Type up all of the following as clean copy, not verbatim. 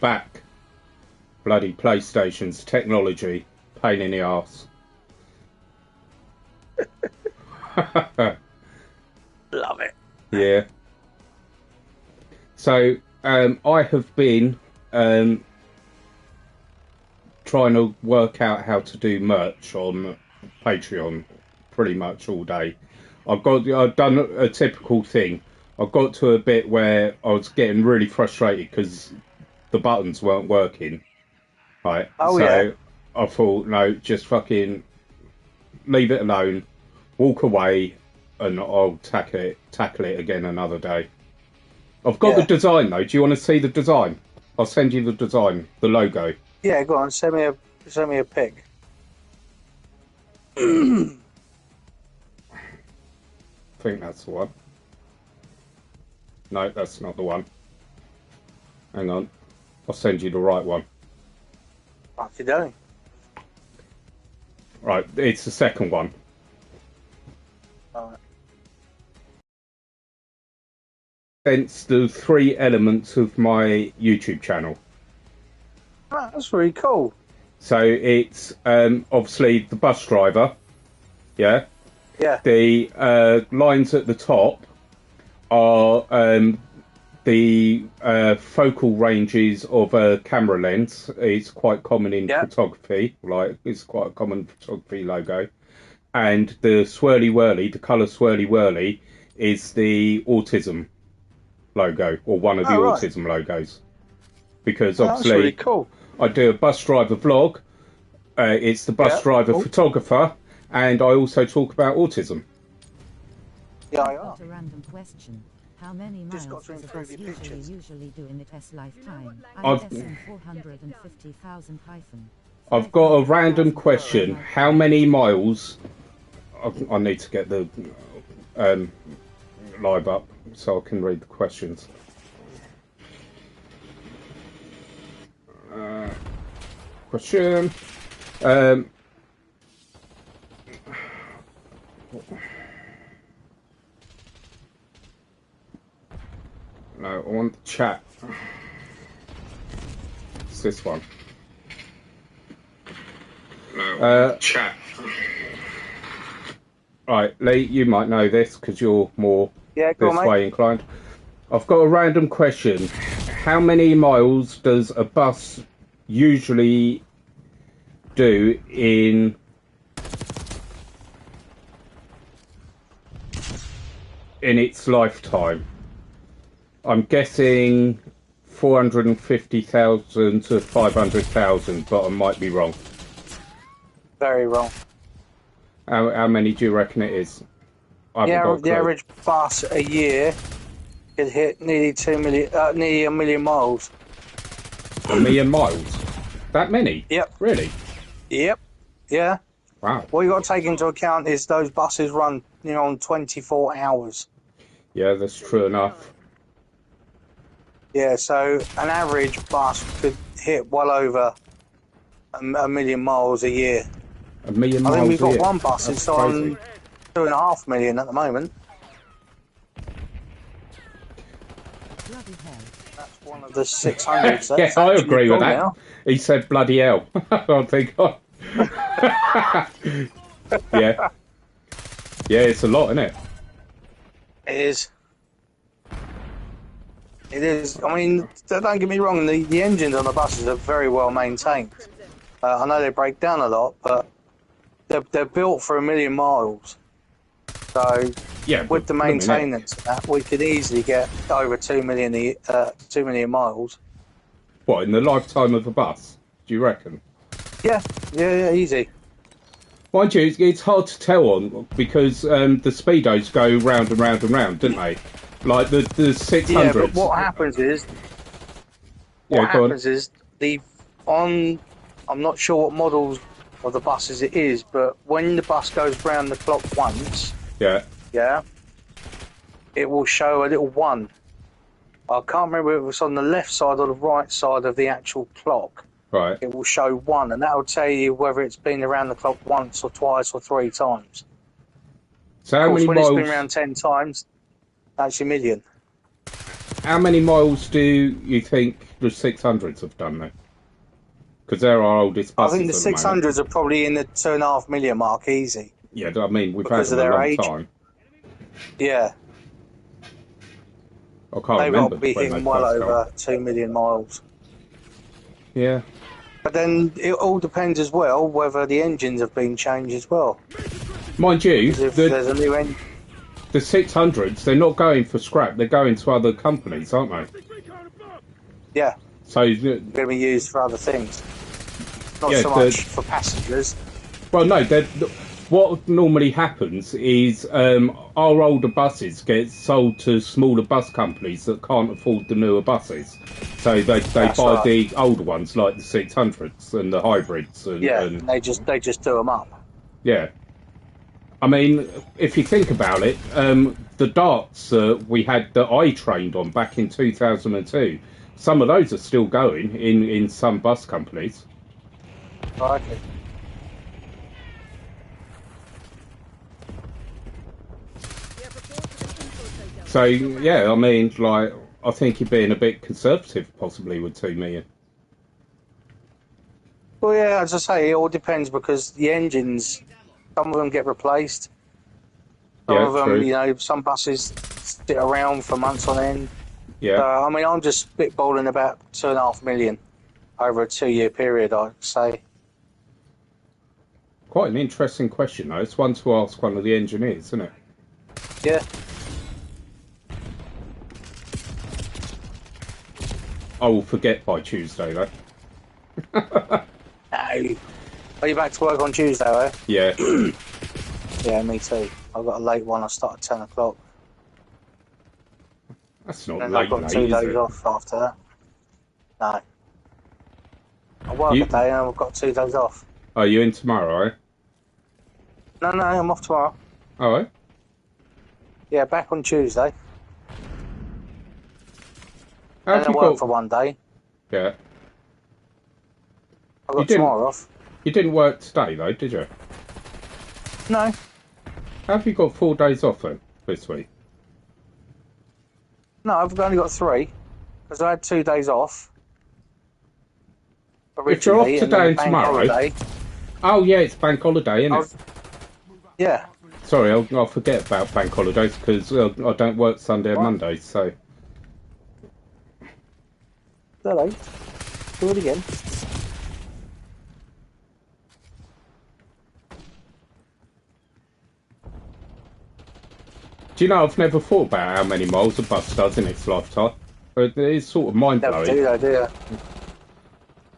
back. Bloody PlayStation's technology. Pain in the arse. Love it. Yeah. So, I have been trying to work out how to do merch on Patreon pretty much all day. I've done a typical thing. I got to a bit where I was getting really frustrated because the buttons weren't working. Right. Oh, so yeah. I thought, no, just fucking leave it alone, walk away, and I'll tackle it again another day. I've got the design though. Do you want to see the design? I'll send you the design, the logo. Yeah, go on. Send me a pic. I think that's the one. No, that's not the one. Hang on. I'll send you the right one. What you doing? Right, it's the second one. All right. It's the 3 elements of my YouTube channel. Oh, that's really cool. So it's obviously the bus driver. Yeah. Yeah. The lines at the top are the focal ranges of a camera lens. It's quite common in photography. Like, it's quite a common photography logo. And the swirly whirly, the colour swirly whirly, is the autism logo, or one of the autism logos. Because obviously, that's really cool. I do a bus driver vlog. It's the bus driver photographer, and I also talk about autism. Yeah, I are. A random question. How many miles does a bus usually do in its lifetime? I've got a random question. How many miles? I need to get the live up so I can read the questions. Question. No, I want the chat. It's this one. No, chat. Right, Lee, you might know this because you're more this way inclined. I've got a random question. How many miles does a bus usually do in its lifetime? I'm guessing 450,000 to 500,000, but I might be wrong. Very wrong. How many do you reckon it is? The average bus a year could hit nearly 2 million, nearly 1 million miles. 1 million miles? That many? Yep. Really? Yep. Yeah. Wow. What you got to take into account is those buses run, on 24 hours. Yeah, that's true enough. Yeah, so an average bus could hit well over 1 million miles a year. 1 million miles a year? I think we've got one bus that's on 2.5 million at the moment. That's one of the 600s. Yeah, I agree with that. Now. He said bloody hell. I think. Yeah. Yeah, it's a lot, isn't it? It is. It is. I mean, don't get me wrong, the engines on the buses are very well maintained. I know they break down a lot, but they're built for 1 million miles. So yeah, with the maintenance, we could easily get over 2 million miles. What, in the lifetime of a bus? Do you reckon? Yeah, easy. Mind you, it's hard to tell on because the speedos go round and round and round, don't they? Like the 600s. Yeah, but what happens is, I'm not sure what models of the buses it is, but when the bus goes round the clock once, it will show a little 1. I can't remember if it was on the left side or the right side of the actual clock. Right. It will show 1, and that will tell you whether it's been around the clock once or twice or 3 times. So how many when miles? It's been around 10 times, that's your million. how many miles do you think the 600s have done then? Because they're our oldest I buses think the at the moment. 600s are probably in the 2.5 million mark easy. Yeah, I mean, we've had Because of them a their long age. time. Yeah, I can't they've got remember to be when they hitting well first come. over 2 million miles. Yeah. But then it all depends as well whether the engines have been changed as well. Mind you, Because if there's a new engine, the 600s, they're not going for scrap, they're going to other companies, aren't they? yeah, So, they're going to be used for other things. Not yeah, so much for passengers. well, no, what normally happens is our older buses get sold to smaller bus companies that can't afford the newer buses. So they That's buy right. the older ones like the 600s and the hybrids. Yeah, And they just do them up. yeah. I mean, if you think about it, the darts we had that I trained on back in 2002, some of those are still going in some bus companies. Right. So yeah, I mean, like, I think you're being a bit conservative, possibly with 2 million. Well, yeah, as I say, it all depends because the engines, some of them get replaced. Some Yeah, of them, true. you know, some buses sit around for months on end. Yeah. So, I mean, I'm just spitballing about 2.5 million over a 2-year period, I'd say. Quite an interesting question, though. It's one to ask one of the engineers, isn't it? Yeah. I will forget by Tuesday, though. No. Are you back to work on Tuesday, eh? Yeah. Yeah, me too. I've got a late one. I start at 10 o'clock. That's not And I've late, got 2 is days it? off after that. No. I work You, a day and I've got 2 days off. are you in tomorrow, eh? No, I'm off tomorrow. Oh, eh? Yeah, back on Tuesday. How And have I you work got... for one day. Yeah. I've You got tomorrow off. didn't work today, though, did you? No. How have you got 4 days off, then, this week? No, I've only got 3. Because I had 2 days off. If you're off Originally, and then today the and bank tomorrow... holiday. Oh, yeah, it's bank holiday, isn't it? Yeah. Sorry, I'll forget about bank holidays, because I don't work Sunday and What? Monday, so... Delay. Do it again. Do you know, I've never thought about how many miles a bus does in its lifetime. But it's sort of Never mind-blowing. do they, do you?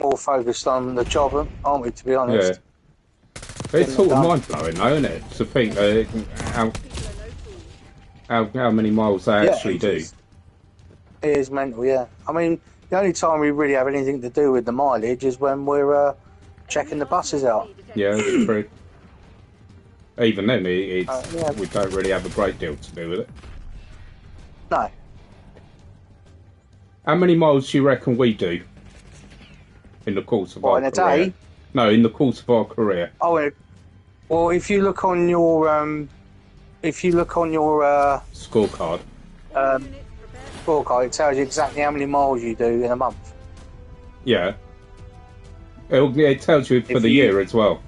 More focused on the job, aren't we, to be Yeah. honest? It's sort of done. mind-blowing, though, isn't it? To think how many miles they actually it do. is. It is mental, yeah. I mean, the only time we really have anything to do with the mileage is when we're checking the buses out. Yeah, it's true. Even then, it's Yeah. we don't really have a great deal to do with it. No. How many miles do you reckon we do in the course of What, our in a career? day? No, in the course of our career. Oh, well, if you look on your Scorecard. scorecard, it tells you exactly how many miles you do in a month. Yeah. It tells you for If the you- year as well.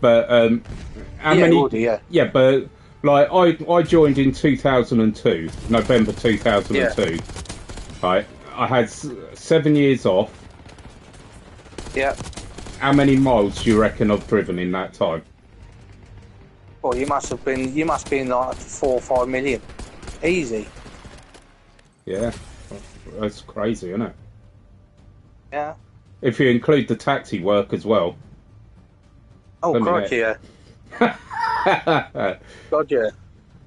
But how Yeah, it many? will do, yeah. Yeah, but like I joined in 2002, November 2002. Right, I had 7 years off. Yeah. How many miles do you reckon I've driven in that time? Well, you must be in like 4 or 5 million. Easy. Yeah, that's crazy, isn't it? Yeah. If you include the taxi work as well. Oh, Let me crikey, yeah. God, yeah.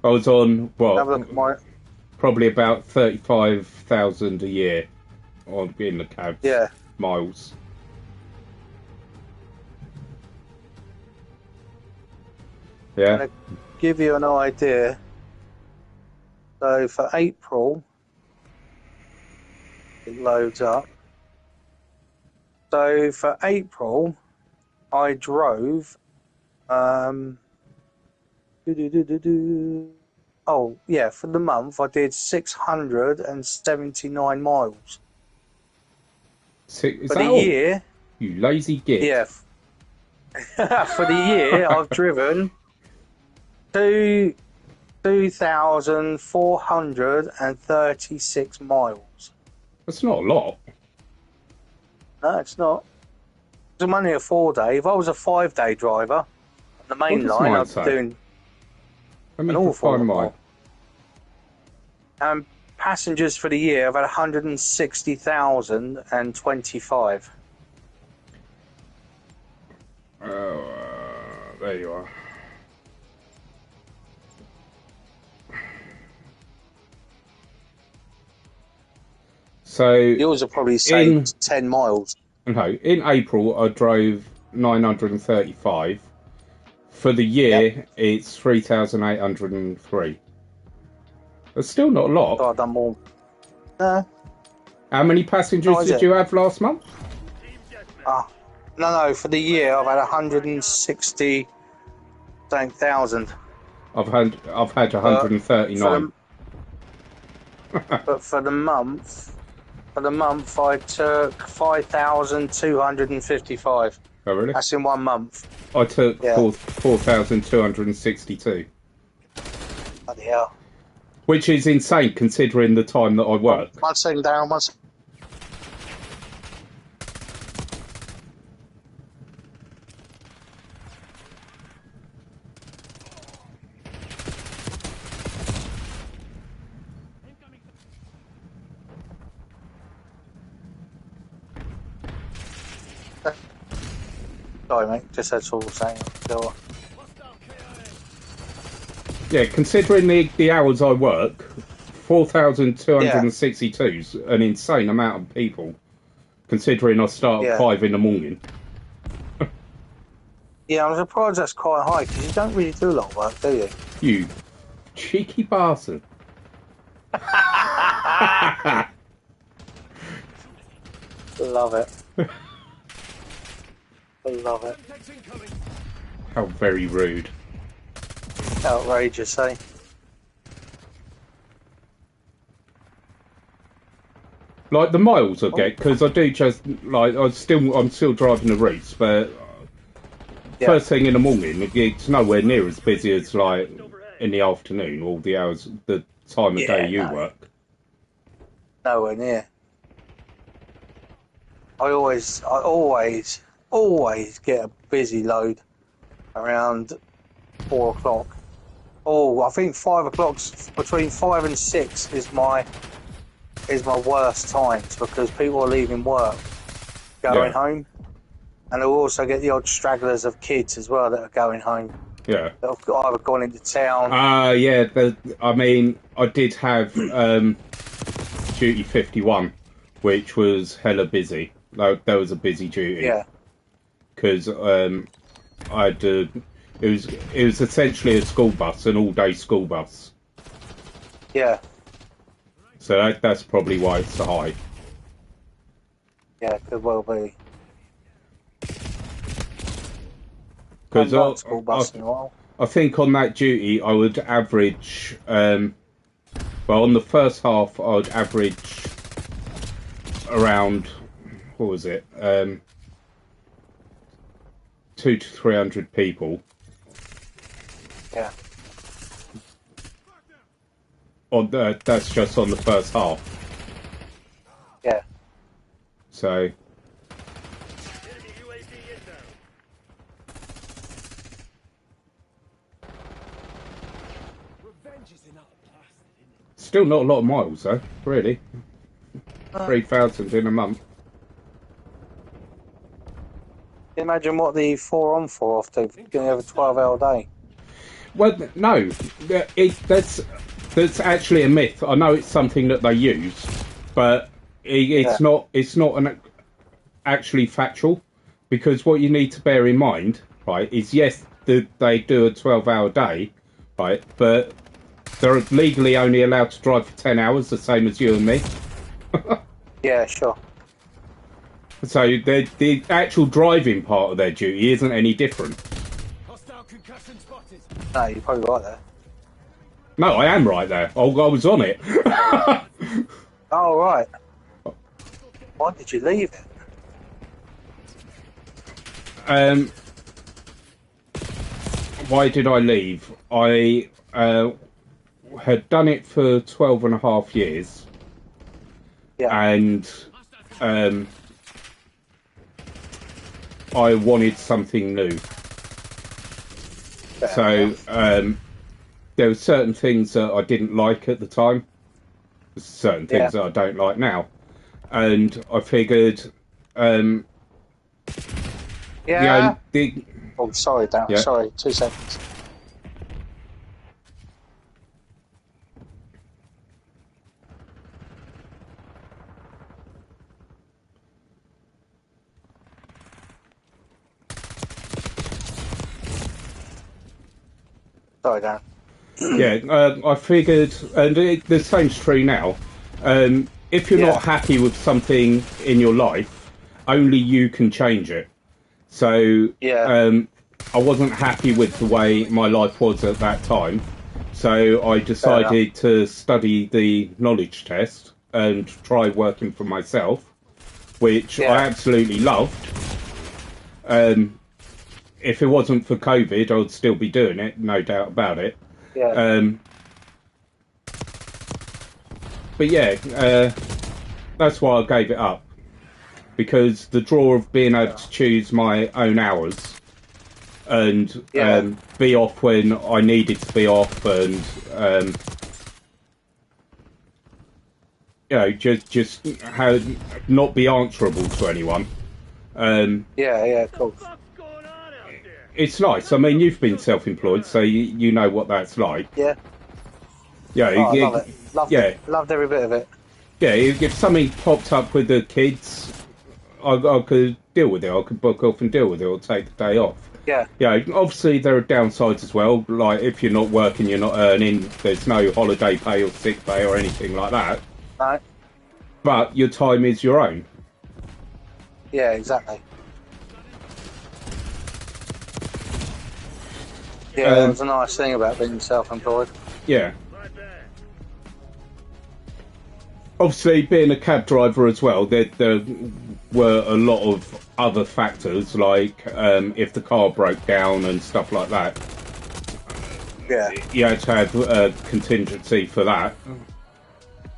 I was on Have a what? look at my... Probably about 35,000 a year on in the cabs. Yeah. Miles. Yeah. To give you an idea, so for April, it loads up. So for April, I drove, I Oh, yeah, for the month I did 679 miles. Is For that the all? year, You lazy git. yeah. For the year, I've driven 2,436 miles. That's not a lot. No, it's not. I'm only a 4-day. If I was a 5-day driver on the main does line, mine I'd be say? doing Let me an awful find lot mine. more. Passengers for the year, I've had 160,025. There you are. So Yours are probably say 10 miles. No, in April I drove 935. For the year, it's 3,803. That's still not a lot. So I've done more. No. How many passengers did you have last month? No, for the year I've had 160,000. I've had 139. But for the month I took 5,255. Oh, really? That's in 1 month. I took 4,262. Bloody hell. Which is insane considering the time that I work. 1 second down, 1 second. Sorry, mate. Just had all saying. Yeah, considering the hours I work, 4,262 is an insane amount of people, considering I start at 5 in the morning. Yeah, I'm surprised that's quite high, because you don't really do a lot of work, do you? You cheeky bastard. Love it. I love it. How very rude. Outrageous, eh? Like the miles I get, because I do just like I'm still driving the routes, but first thing in the morning it's nowhere near as busy as like in the afternoon or the hours, the time of day you work. Nowhere near. I always get a busy load around 4 o'clock. Oh, I think 5 o'clock, between 5 and 6 is my worst times, because people are leaving work, going home, and I'll also get the odd stragglers of kids as well that are going home. Yeah. That have either gone into town. Yeah. I mean, I did have duty 51, which was hella busy. Like, that was a busy duty. Yeah. Because it was essentially a school bus, an all-day school bus. Yeah. So that's probably why it's so high. Yeah, could well be. Because I think on that duty I would average, on the first half I would average around, what was it, 200 to 300 people. Yeah. That's just on the first half. Yeah. So. Still not a lot of miles though, really. 3,000 in a month. Imagine what the 4 on 4 off do. You're going to have a 12-hour day. Well, no, that's actually a myth. I know it's something that they use, but it's not actually factual, because what you need to bear in mind, right, is yes, they do a 12-hour day, right, but they're legally only allowed to drive for 10 hours, the same as you and me. Yeah, sure. So the actual driving part of their duty isn't any different. No, you're probably right there. No, I am right there. I was on it. Oh, right. Why did you leave it? Why did I leave? I had done it for 12 and a half years. Yeah. And I wanted something new. So there were certain things that I didn't like at the time, certain things that I don't like now, and I figured. Oh, sorry, Dan. Yeah. Sorry, 2 seconds. Sorry, Dan. Yeah, I figured, and the same's true now. If you're not happy with something in your life, only you can change it. So I wasn't happy with the way my life was at that time. So I decided to study the knowledge test and try working for myself, which I absolutely loved. If it wasn't for COVID, I would still be doing it, no doubt about it. Yeah. But yeah, that's why I gave it up. Because the draw of being able to choose my own hours and be off when I needed to be off, and just not be answerable to anyone. Cool. It's nice. I mean, you've been self-employed, so you know what that's like. Yeah. Yeah. I love it. Loved every bit of it. Yeah. If something popped up with the kids, I could deal with it. I could book off and deal with it, or take the day off. Yeah. Yeah. Obviously, there are downsides as well. Like if you're not working, you're not earning. There's no holiday pay or sick pay or anything like that. No. But your time is your own. Yeah, exactly. Yeah, that was a nice thing about being self-employed. Yeah. Obviously, being a cab driver as well, there were a lot of other factors, like if the car broke down and stuff like that. Yeah. You had to have a contingency for that,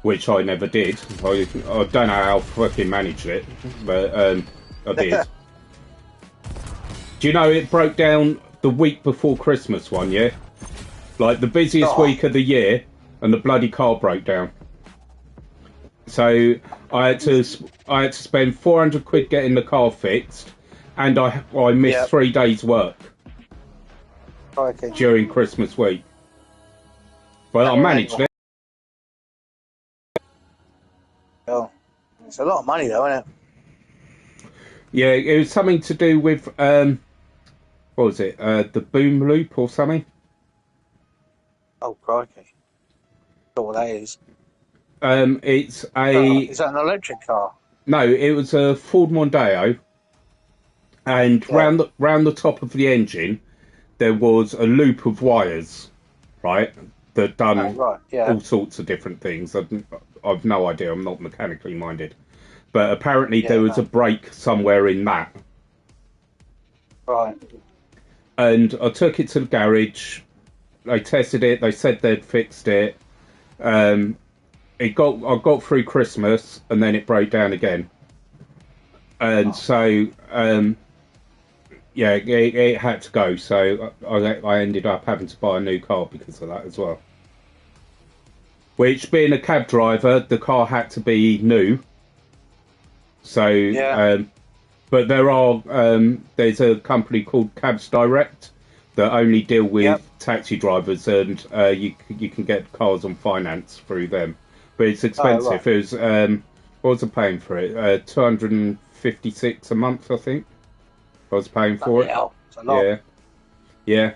which I never did. I don't know how I fucking managed it, but I did. Do you know it broke down the week before Christmas one year? Like the busiest week of the year, and the bloody car broke down. So I had to spend 400 quid getting the car fixed, and I missed 3 days' work during Christmas week. Well, I managed it. Oh, it's a lot of money though, isn't it? Yeah, it was something to do with what was it? The boom loop or something? Oh, crikey! Not what that is. It's a. Is that an electric car? No, it was a Ford Mondeo, and round the top of the engine, there was a loop of wires, right? That done all sorts of different things. I've no idea. I'm not mechanically minded, but apparently there was a break somewhere in that. Right. And I took it to the garage. They tested it. They said they'd fixed it. I got through Christmas, and then it broke down again. And so, it had to go. So I ended up having to buy a new car because of that as well. Which, being a cab driver, the car had to be new. So, but there's a company called Cabs Direct that only deal with taxi drivers, and you can get cars on finance through them. But it's expensive. Right. It was what was I paying for it? $256 a month, I think. I was paying for it. It's a lot. Yeah.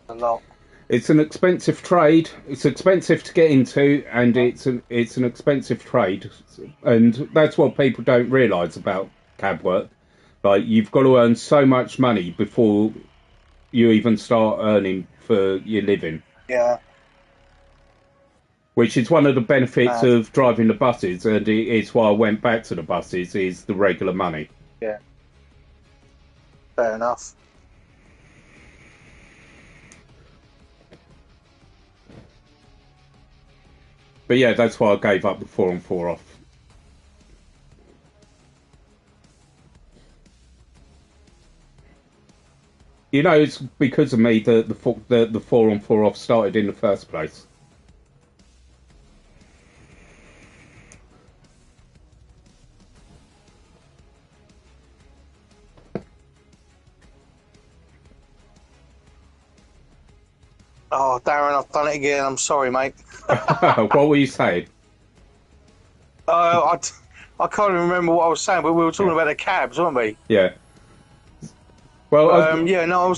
A lot. It's an expensive trade. It's expensive to get into, and it's an expensive trade, and that's what people don't realise about cab work. Like, you've got to earn so much money before you even start earning for your living. Yeah. Which is one of the benefits of driving the buses, and it's why I went back to the buses, is the regular money. Yeah. Fair enough. But yeah, that's why I gave up the 4 on 4 off. You know, it's because of me that the 4 on 4 off started in the first place. Oh, Darren, I've done it again. I'm sorry, mate. What were you saying? I can't even remember what I was saying, but we were talking about the cabs, weren't we? Yeah. Well, yeah, no,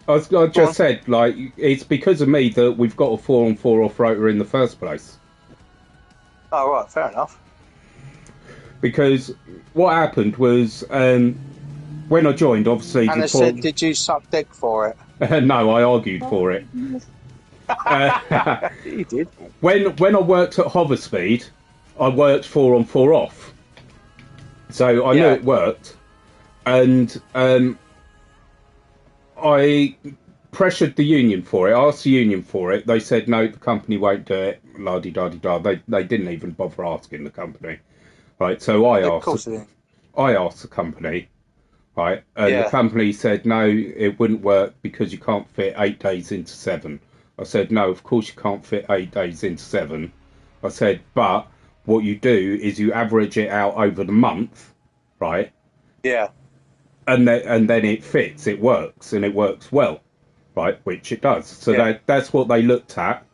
I just said, like, it's because of me that we've got a 4 on 4 off rotor in the first place. Oh, right, fair enough. Because what happened was, when I joined, obviously... And I said, did you suck dick for it? No, I argued for it. You did. When I worked at Hoverspeed, I worked 4 on 4 off. So I knew it worked. And I pressured the union for it. I asked the union for it. They said, no, the company won't do it. La-di-da-di-da. They didn't even bother asking the company. Right, so I asked the company. Right, and the company said, no, it wouldn't work because you can't fit 8 days into 7. I said, no, of course you can't fit 8 days into 7. I said, but what you do is you average it out over the month, right? Yeah. And then it fits, it works, and it works well, right? Which it does. So that's what they looked at,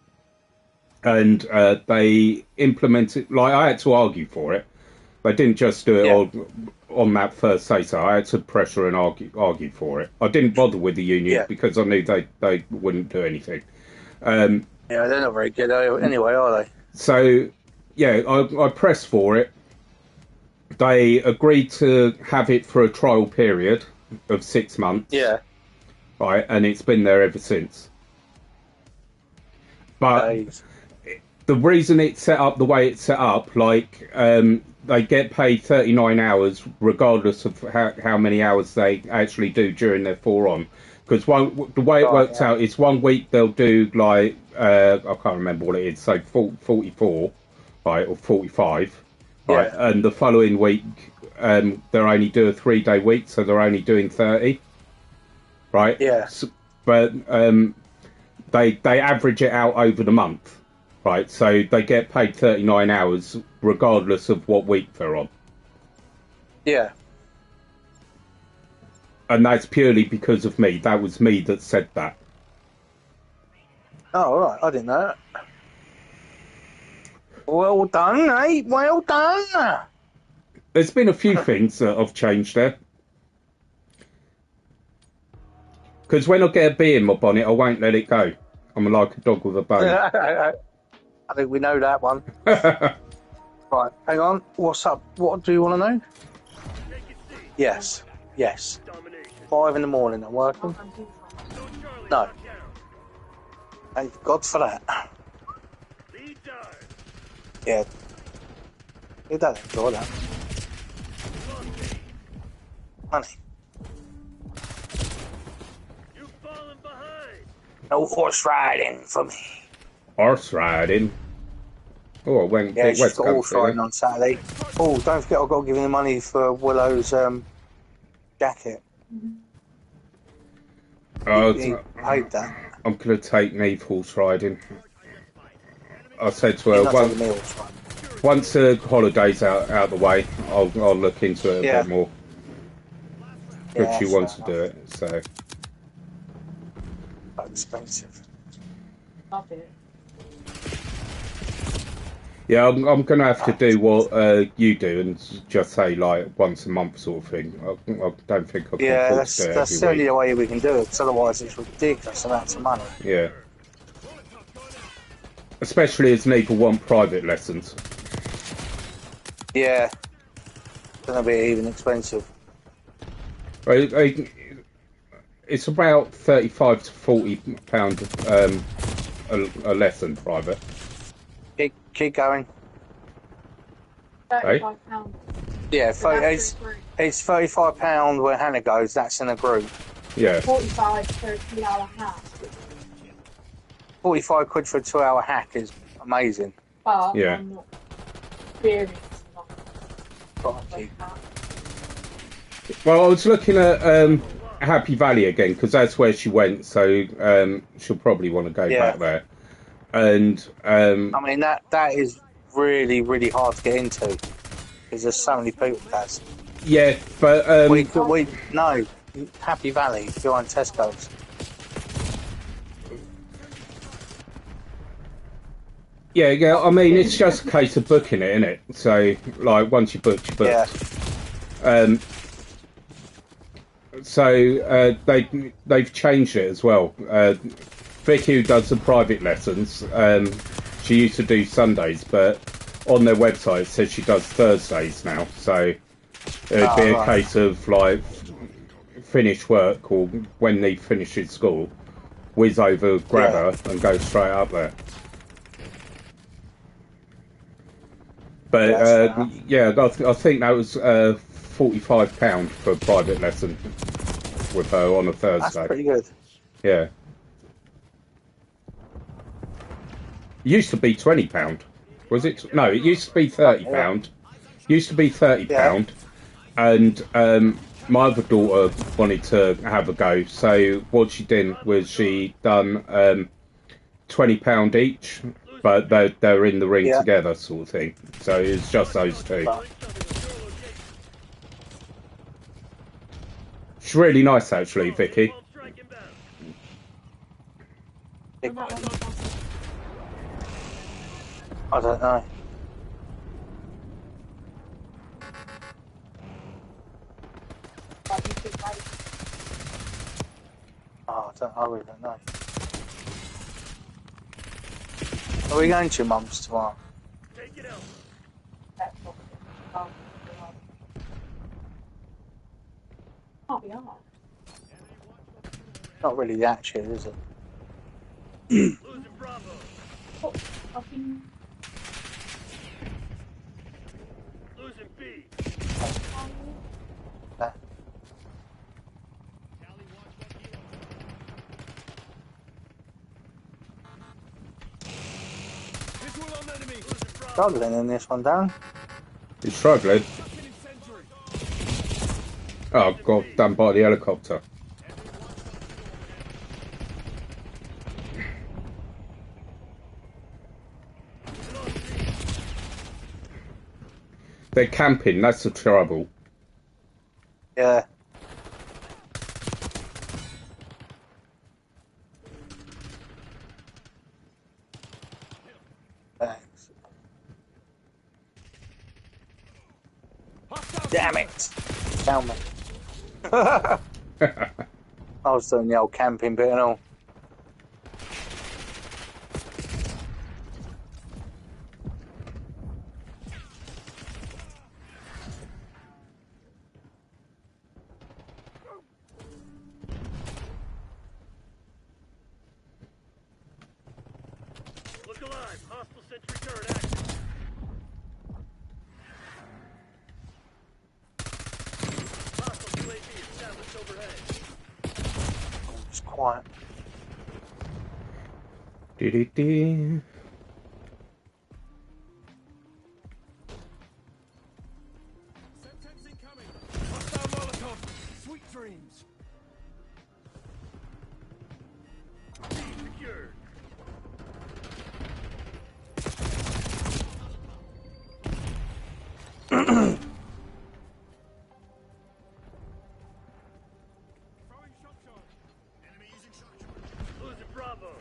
and they implemented. Like, I had to argue for it. They didn't just do it on that first say-so. I had to pressure and argue for it. I didn't bother with the union because I knew they wouldn't do anything. Yeah, they're not very good anyway, are they? So, yeah, I pressed for it. They agreed to have it for a trial period of 6 months. Yeah. Right, and it's been there ever since. But the reason it's set up the way it's set up, like, they get paid 39 hours regardless of how many hours they actually do during their 4 on. Because the way it works out is 1 week they'll do, like, I can't remember what it is, so 44, right, or 45. Right, and the following week, they're only do a 3-day week, so they're only doing 30. Right? Yeah. So, but they average it out over the month. Right, so they get paid 39 hours regardless of what week they're on. Yeah. And that's purely because of me. That was me that said that. Oh, all right. I didn't know that. Well done, mate. Well done. There's been a few things that have changed there. Because when I get a bee in my bonnet, I won't let it go. I'm like a dog with a bone. I think we know that one. Right, hang on. What's up? What do you want to know? Yes. Yes. 5 in the morning. I'm working. No. Thank God for that. Yeah. You don't enjoy that. Money. No horse riding for me. Horse riding? Oh, I went yeah, she's West got horse riding on Saturday. Oh, don't forget I've got to give him the money for Willow's jacket. He paid that. I'm going to take Neve horse riding. I said to her, once the holiday's out the way, I'll look into it a bit more. But she wants to do it, so. Expensive. Yeah, I'm going to have to do what you do and just say, like, once a month sort of thing. I don't think I can afford to do it that's the only way we can do it, because otherwise it's ridiculous amounts of money. Yeah. Especially as people want private lessons. Yeah. It's going to be even expensive. It's about £35 to £40 a lesson private. Keep going. Hey? £35. Yeah, So that's it's £35 where Hannah goes. That's in a group. Yeah. 45 for a 2-hour hack. 45 quid for a 2-hour hack is amazing. But Yeah. I'm not experienced enough Crikey. with that. Well, I was looking at Happy Valley again because that's where she went, so she'll probably want to go back there. And I mean that is really, really hard to get into because there's so many people there. yeah, but we no Happy Valley behind Tesco's. yeah. I mean, it's just a case of booking it, isn't it? So, like, once you booked, you booked. Yeah. So they've changed it as well. Vicky, who does the private lessons, she used to do Sundays, but on their website it says she does Thursdays now. So it'd be a case of like finish work or when they finish at school, whiz over, grab her, and go straight up there. But I think that was £45 for a private lesson with her on a Thursday. That's pretty good. Yeah. It used to be £20. Was it? No, it used to be £30. Used to be £30. And my other daughter wanted to have a go. So what she did was she done £20 each, but they're in the ring together, sort of thing. So it's just those two. It's really nice, actually, Vicky. I don't know. I really don't know. Are we going to your mum's tomorrow? Can't be hard. Not really that shit, is it? Fucking Losing B. Struggling in this one, Darren. He's struggling. Oh, God, done by the helicopter. They're camping, that's the trouble. Yeah. Thanks. Damn it! Down me. I was doing the old camping bit and all. Look alive. Hostile sentry turret active. Hostile UAV established overhead. It's quiet. Dee-dee-dee. Semtex incoming. Hostile Molotov. Sweet dreams. Secured. Throwing shock charge. Enemy using shock charge. Losing Bravo.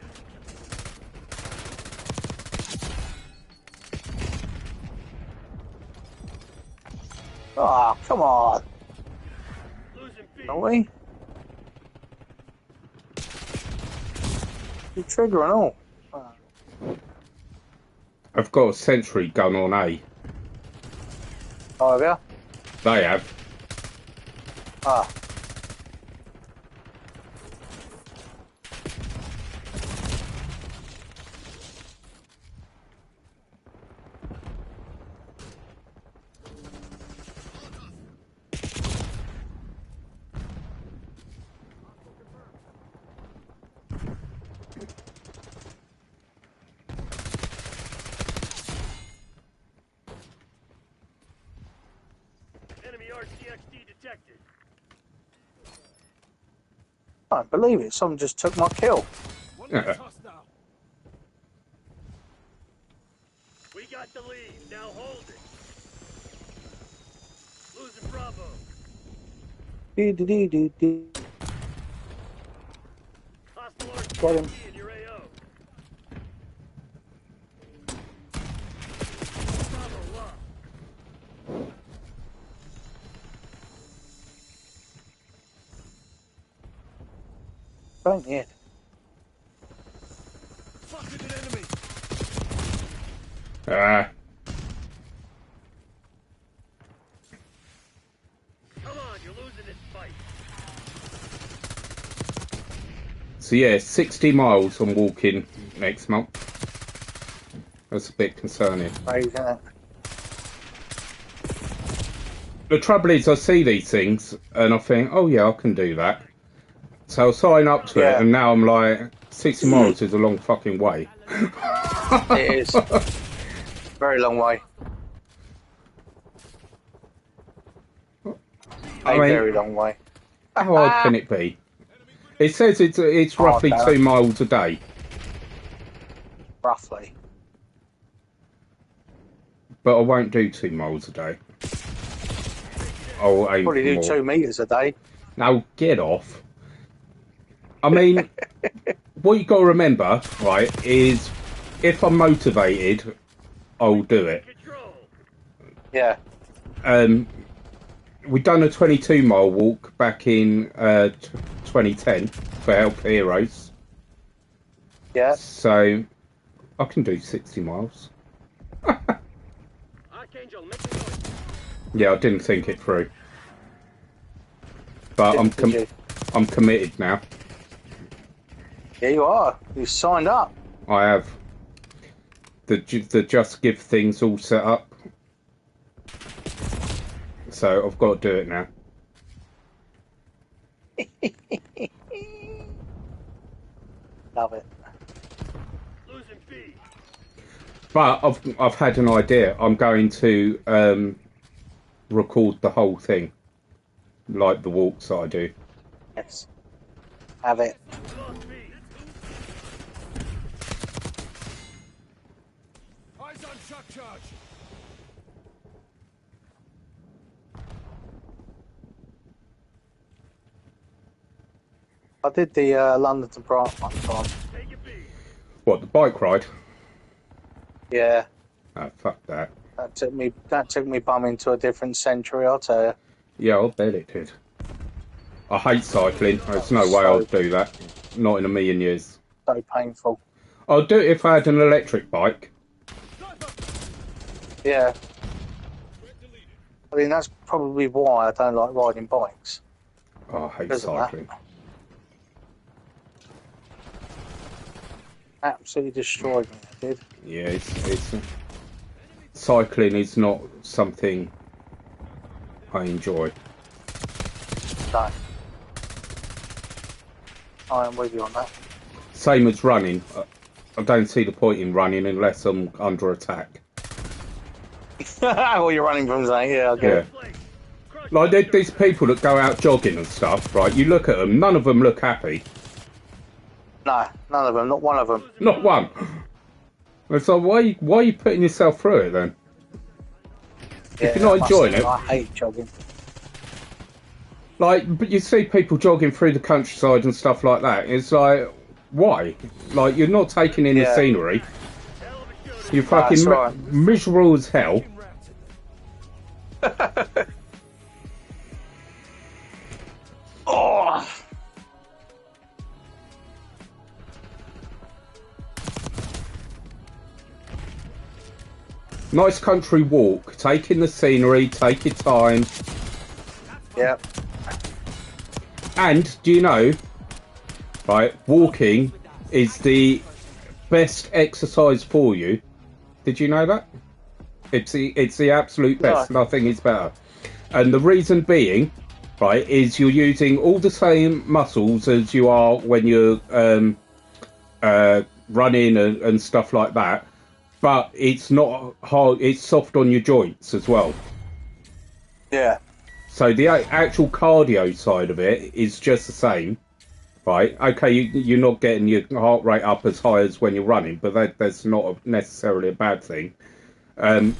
Ah, come on. Losing B. Don't we? The trigger and all. I've got a sentry gun on A. Oh, have you? They have. Ah. RCXD detected. I don't believe it. Someone just took my kill. One less hostile. We got the lead. Now hold it. Losing Bravo. Do. Hostile Got him. RCXD in your AO. Bravo lost. Don't yet. Fucking an enemy. Ah. Come on, you're losing this fight. So yeah, 60 miles I'm walking next month. That's a bit concerning. Crazy, isn't it? The trouble is, I see these things and I think, oh yeah, I can do that. So I'll sign up to it, Yeah. and now I'm like, 60 miles is a long fucking way. It is. Very long way. I A mean, very long way. how hard can it be? It says it's roughly Darren. 2 miles a day. Roughly. But I won't do 2 miles a day. I'll aim Probably for do more. 2 meters a day. Now get off. I mean, what you got to remember, right, is if I'm motivated, I'll do it. Control. Yeah. We done a 22-mile walk back in 2010 for Help Heroes, Yeah. so I can do 60 miles. Archangel, make noise. Yeah, I didn't think it through, but Did you? I'm committed now. Yeah, you are. You signed up. I have the Just Give things all set up, so I've got to do it now. Love it. Losing B. But I've had an idea. I'm going to record the whole thing, like the walks that I do. Yes. Have it. Lost B. Eyes on shock charge. I did the London to Brighton one time. Take it B. What, the bike ride? Yeah. Oh, fuck that. That took me bum into a different century, I'll tell you. Yeah, I'll bet it did. I hate cycling. There's no way I'd do that. Not in a million years. So painful. I'll do it if I had an electric bike. Yeah. I mean, that's probably why I don't like riding bikes. Oh, I hate Because of that. cycling. Absolutely destroyed me, I did. Yeah, it's cycling is not something I enjoy. No. I am with you on that. Same as running. I don't see the point in running unless I'm under attack. Well, you're running from something, yeah, I get Yeah. it. Place. Crush Like these people that go out jogging and stuff, right? You look at them, none of them look happy. No, none of them, not one of them. Not one. It's like, why are you putting yourself through it then? Yeah, you're not I must enjoying admit, it. I hate jogging. Like, but you see people jogging through the countryside and stuff like that. It's like, why? Like, you're not taking in the Yeah. scenery. hell of a shooter. You're fucking That's right. miserable as hell. Oh! Nice country walk. Take in the scenery. Take your time. Yeah. And do you know, right? Walking is the best exercise for you. Did you know that? It's the absolute best. No. Nothing is better. And the reason being, right, is you're using all the same muscles as you are when you're running and stuff like that. But it's not hard. It's soft on your joints as well. Yeah. So the actual cardio side of it is just the same, right? Okay, you're not getting your heart rate up as high as when you're running, but that's not necessarily a bad thing. No.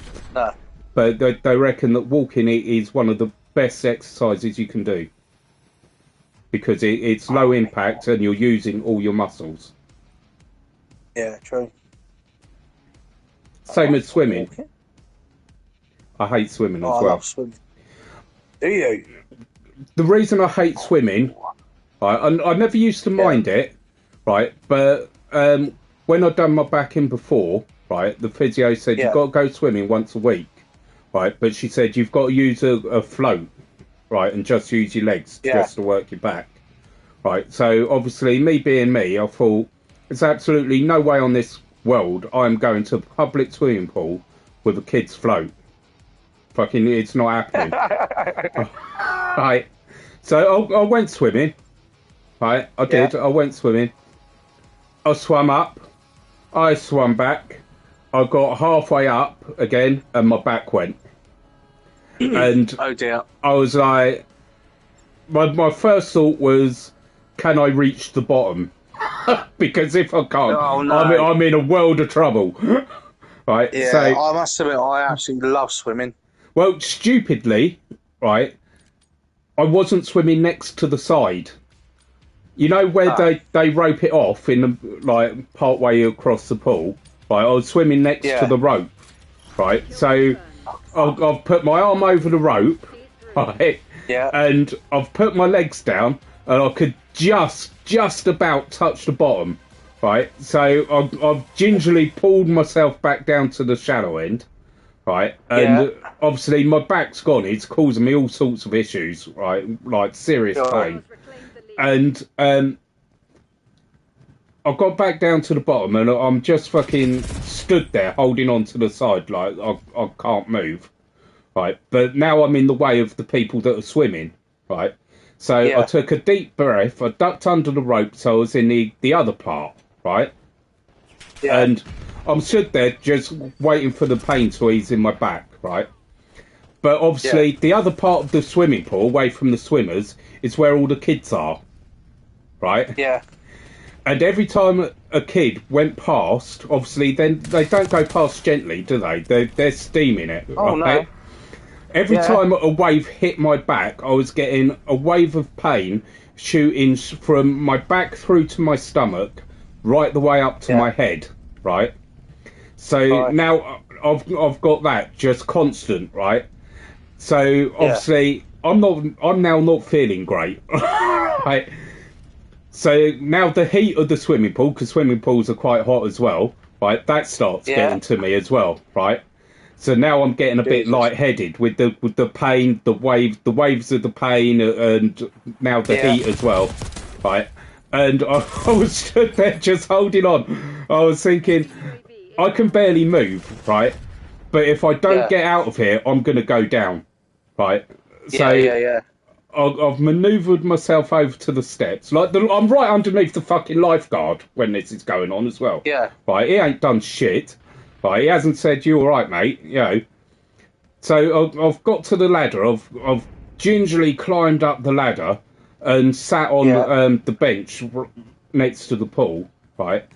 But they reckon that walking is one of the best exercises you can do because it's low impact and you're using all your muscles. Yeah, true. Same as swimming. I hate swimming as I well. love swimming. Do you? The reason I hate swimming, right, I never used to mind it, right, but when I'd done my back in before, right, the physio said you've got to go swimming once a week, right, but she said you've got to use a float, right, and just use your legs just to work your back, right. So obviously, me being me, I thought there's absolutely no way on this world I'm going to a public swimming pool with a kid's float. Fucking, it's not happening. Right. So I went swimming. Right, I did. I went swimming. I swam up. I swam back. I got halfway up again, and my back went. And oh dear. I was like, my first thought was, can I reach the bottom? Because if I can't, I'm in a world of trouble. Right. Yeah, so, I must admit, I absolutely love swimming. Well, stupidly, right, I wasn't swimming next to the side. You know where they rope it off in the, like, part way across the pool? Right, I was swimming next to the rope, right? So I've put my arm over the rope, right? Yeah. And I've put my legs down, and I could just about touch the bottom, right? So I've gingerly pulled myself back down to the shallow end. Right, and obviously my back's gone. It's causing me all sorts of issues, right? Like serious pain. And I got back down to the bottom, and I'm just fucking stood there holding on to the side, like I can't move. Right, but now I'm in the way of the people that are swimming. Right, so I took a deep breath. I ducked under the rope, so I was in the other part. Right, and I'm stood there just waiting for the pain to ease in my back, right? But obviously, the other part of the swimming pool, away from the swimmers, is where all the kids are, right? Yeah. And every time a kid went past, obviously, then they don't go past gently, do they? They're steaming it. Oh, right? no. Every time a wave hit my back, I was getting a wave of pain shooting from my back through to my stomach, right the way up to my head, right? So now I've got that just constant, right? So obviously I'm now not feeling great, right? So now the heat of the swimming pool, because swimming pools are quite hot as well, right? That starts getting to me as well, right? So now I'm getting a bit lightheaded with the pain, the waves of the pain, and now the heat as well, right? And I was stood there just holding on. I was thinking, I can barely move, right? But if I don't get out of here, I'm going to go down, right? So I've manoeuvred myself over to the steps. Like I'm right underneath the fucking lifeguard when this is going on as well. Yeah. Right, he ain't done shit. Right, he hasn't said, you all right, mate, you know. So I've got to the ladder. I've gingerly climbed up the ladder and sat on the bench next to the pool, right?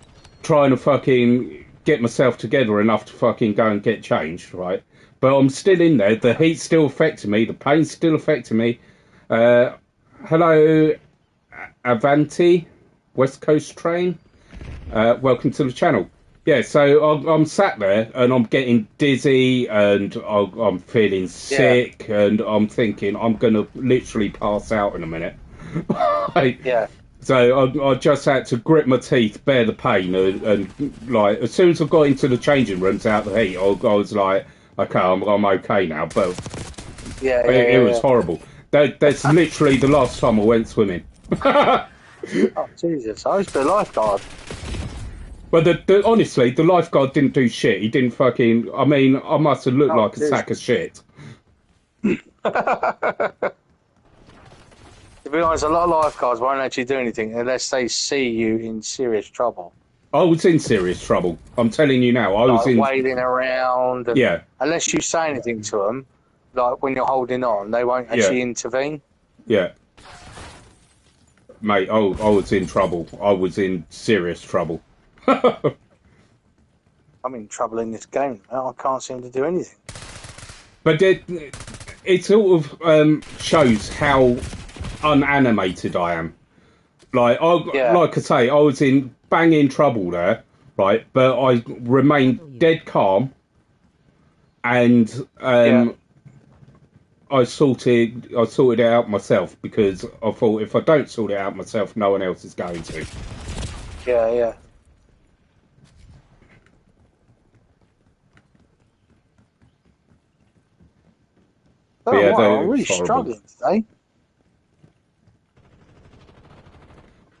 Trying to fucking get myself together enough to fucking go and get changed, right? But I'm still in there. The heat's still affecting me. The pain's still affecting me. Hello, Avanti, West Coast train. Welcome to the channel. Yeah, so I'm sat there and I'm getting dizzy and I'm feeling sick and I'm thinking I'm going to literally pass out in a minute. So I just had to grit my teeth, bear the pain, and like as soon as I got into the changing rooms out the heat, I was like, okay, I'm okay now. But it was horrible. That's literally the last time I went swimming. Oh Jesus! I was the lifeguard. But honestly, the lifeguard didn't do shit. He didn't fucking. I mean, I must have looked like a sack of shit. To be honest, a lot of lifeguards won't actually do anything unless they see you in serious trouble. I was in serious trouble. I'm telling you now. I was in wailing around. And unless you say anything to them, like when you're holding on, they won't actually intervene. Yeah. Mate, I was in trouble. I was in serious trouble. I'm in trouble in this game. I can't seem to do anything. But it sort of shows how unanimated I am. Like I say, I was in banging trouble there, right? But I remained dead calm, and I sorted it out myself because I thought if I don't sort it out myself, no one else is going to. Yeah, yeah. Oh, Yeah, wow, I'm really horrible. struggling today.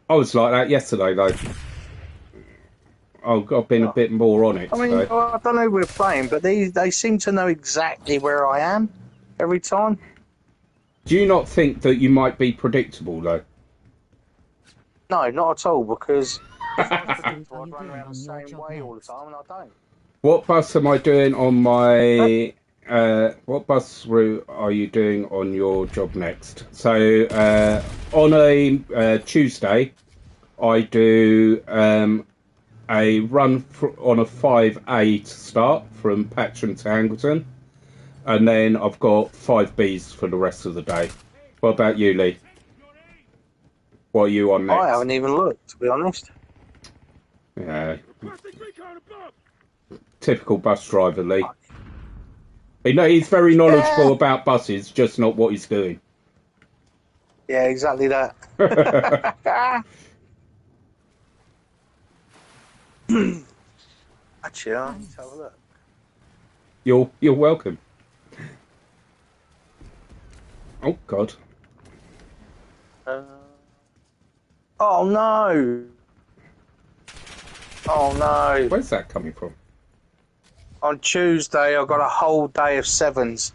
I was like that yesterday, though. I've been a bit more on it. I mean, So. I don't know who we're playing, but they seem to know exactly where I am every time. Do you not think that you might be predictable, though? No, not at all, because What I are you run doing around the on your same job way all the next? time, and I don't. What bus am I doing on my... what bus route are you doing on your job next? So, on a Tuesday, I do a run on a 5A to start from Patcham to Angleton, and then I've got 5Bs for the rest of the day. What about you, Lee? What are you on next? I haven't even looked, to be honest. Yeah, Requesting recon above. typical bus driver, Lee. He's very knowledgeable about buses, just not what he's doing. Yeah, exactly that. Actually, I need to have a look. You're welcome. Oh God. Oh no! Oh no! Where's that coming from? On Tuesday, I got a whole day of sevens.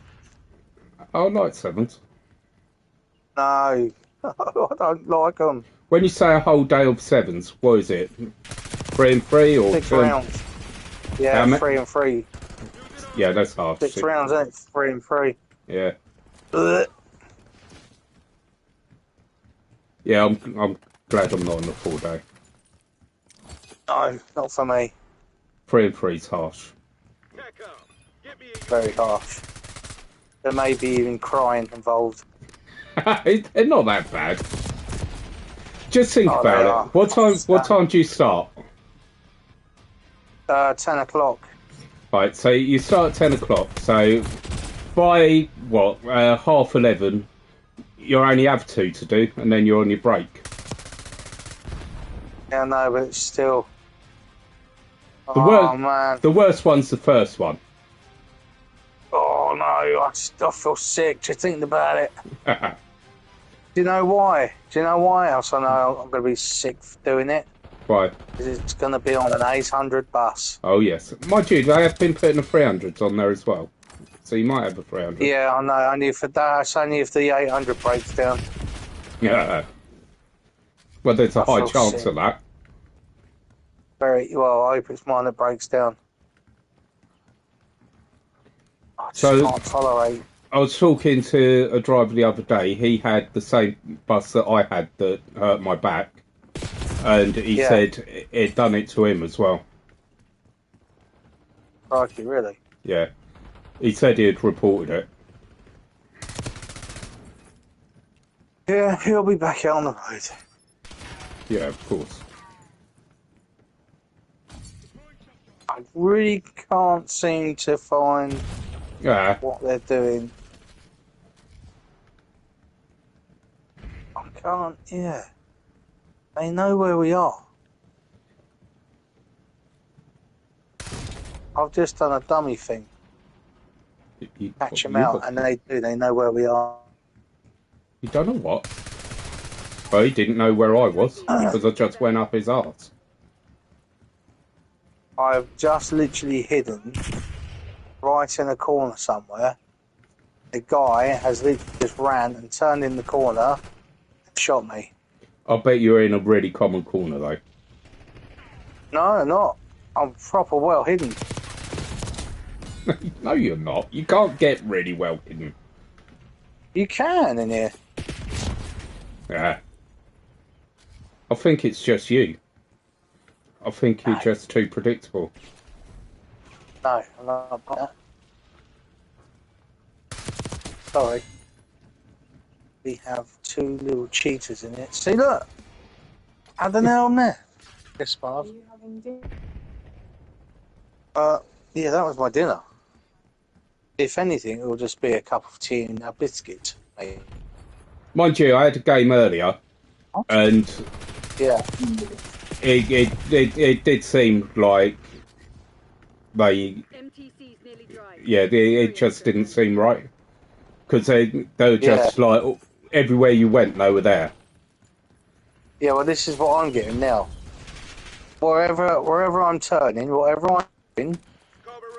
Oh, I like sevens. No, I don't like them. When you say a whole day of sevens, what is it? 3 and 3 or 6 2? rounds. Yeah, 3 and 3. Yeah, that's half. 6 rounds, isn't it? 3 and 3. Yeah. Ugh. Yeah, I'm glad I'm not on the 4 day. No, not for me. 3 and 3's harsh. Very harsh. There may be even crying involved. They're not that bad. Just think Oh, about they it. are. What time do you start? 10 o'clock. Right, so you start at 10 o'clock. So by half 11, you only have 2 to do, and then you're on your break. Yeah, no, but it's still. Man. The worst one's the first one. Oh no, I feel sick just thinking about it. Do you know why? Else I know I'm going to be sick for doing it. Why? Because it's going to be on an 800 bus. Oh yes, mind you, they have been putting the 300s on there as well, so you might have a 300. Yeah, I know. Only for that. It's only if the 800 breaks down. Yeah. Well, there's a high chance of that. Very well. I hope it's mine that breaks down. I just can't tolerate. I was talking to a driver the other day. He had the same bus that I had that hurt my back, and he said it done it to him as well. Crikey, really? Yeah. He said he had reported it. Yeah, he'll be back out on the road. Yeah, of course. I really can't seem to find what they're doing. I can't, They know where we are. I've just done a dummy thing. Catch them out, and they know where we are. You don't know what? Well, he didn't know where I was, because I just went up his arse. I've just literally hidden right in a corner somewhere. The guy has literally just ran and turned in the corner and shot me. I bet you're in a really common corner, though. No, I'm not. I'm proper well hidden. No, you're not. You can't get really well hidden. You can in here. Yeah. I think it's just you. I think you're just too predictable. No, I'm not that. Sorry. We have 2 little cheaters in it. See, look. How the hell on there? Yes, Are Marv. you having dinner? Yeah, that was my dinner. If anything, it will just be a cup of tea and a biscuit. Maybe. Mind you, I had a game earlier, and Yeah. it did seem like they, MTC's nearly dry. yeah, it just didn't seem right. Because they were just like, everywhere you went, they were there. Yeah, well, this is what I'm getting now. Wherever I'm turning, whatever I'm doing,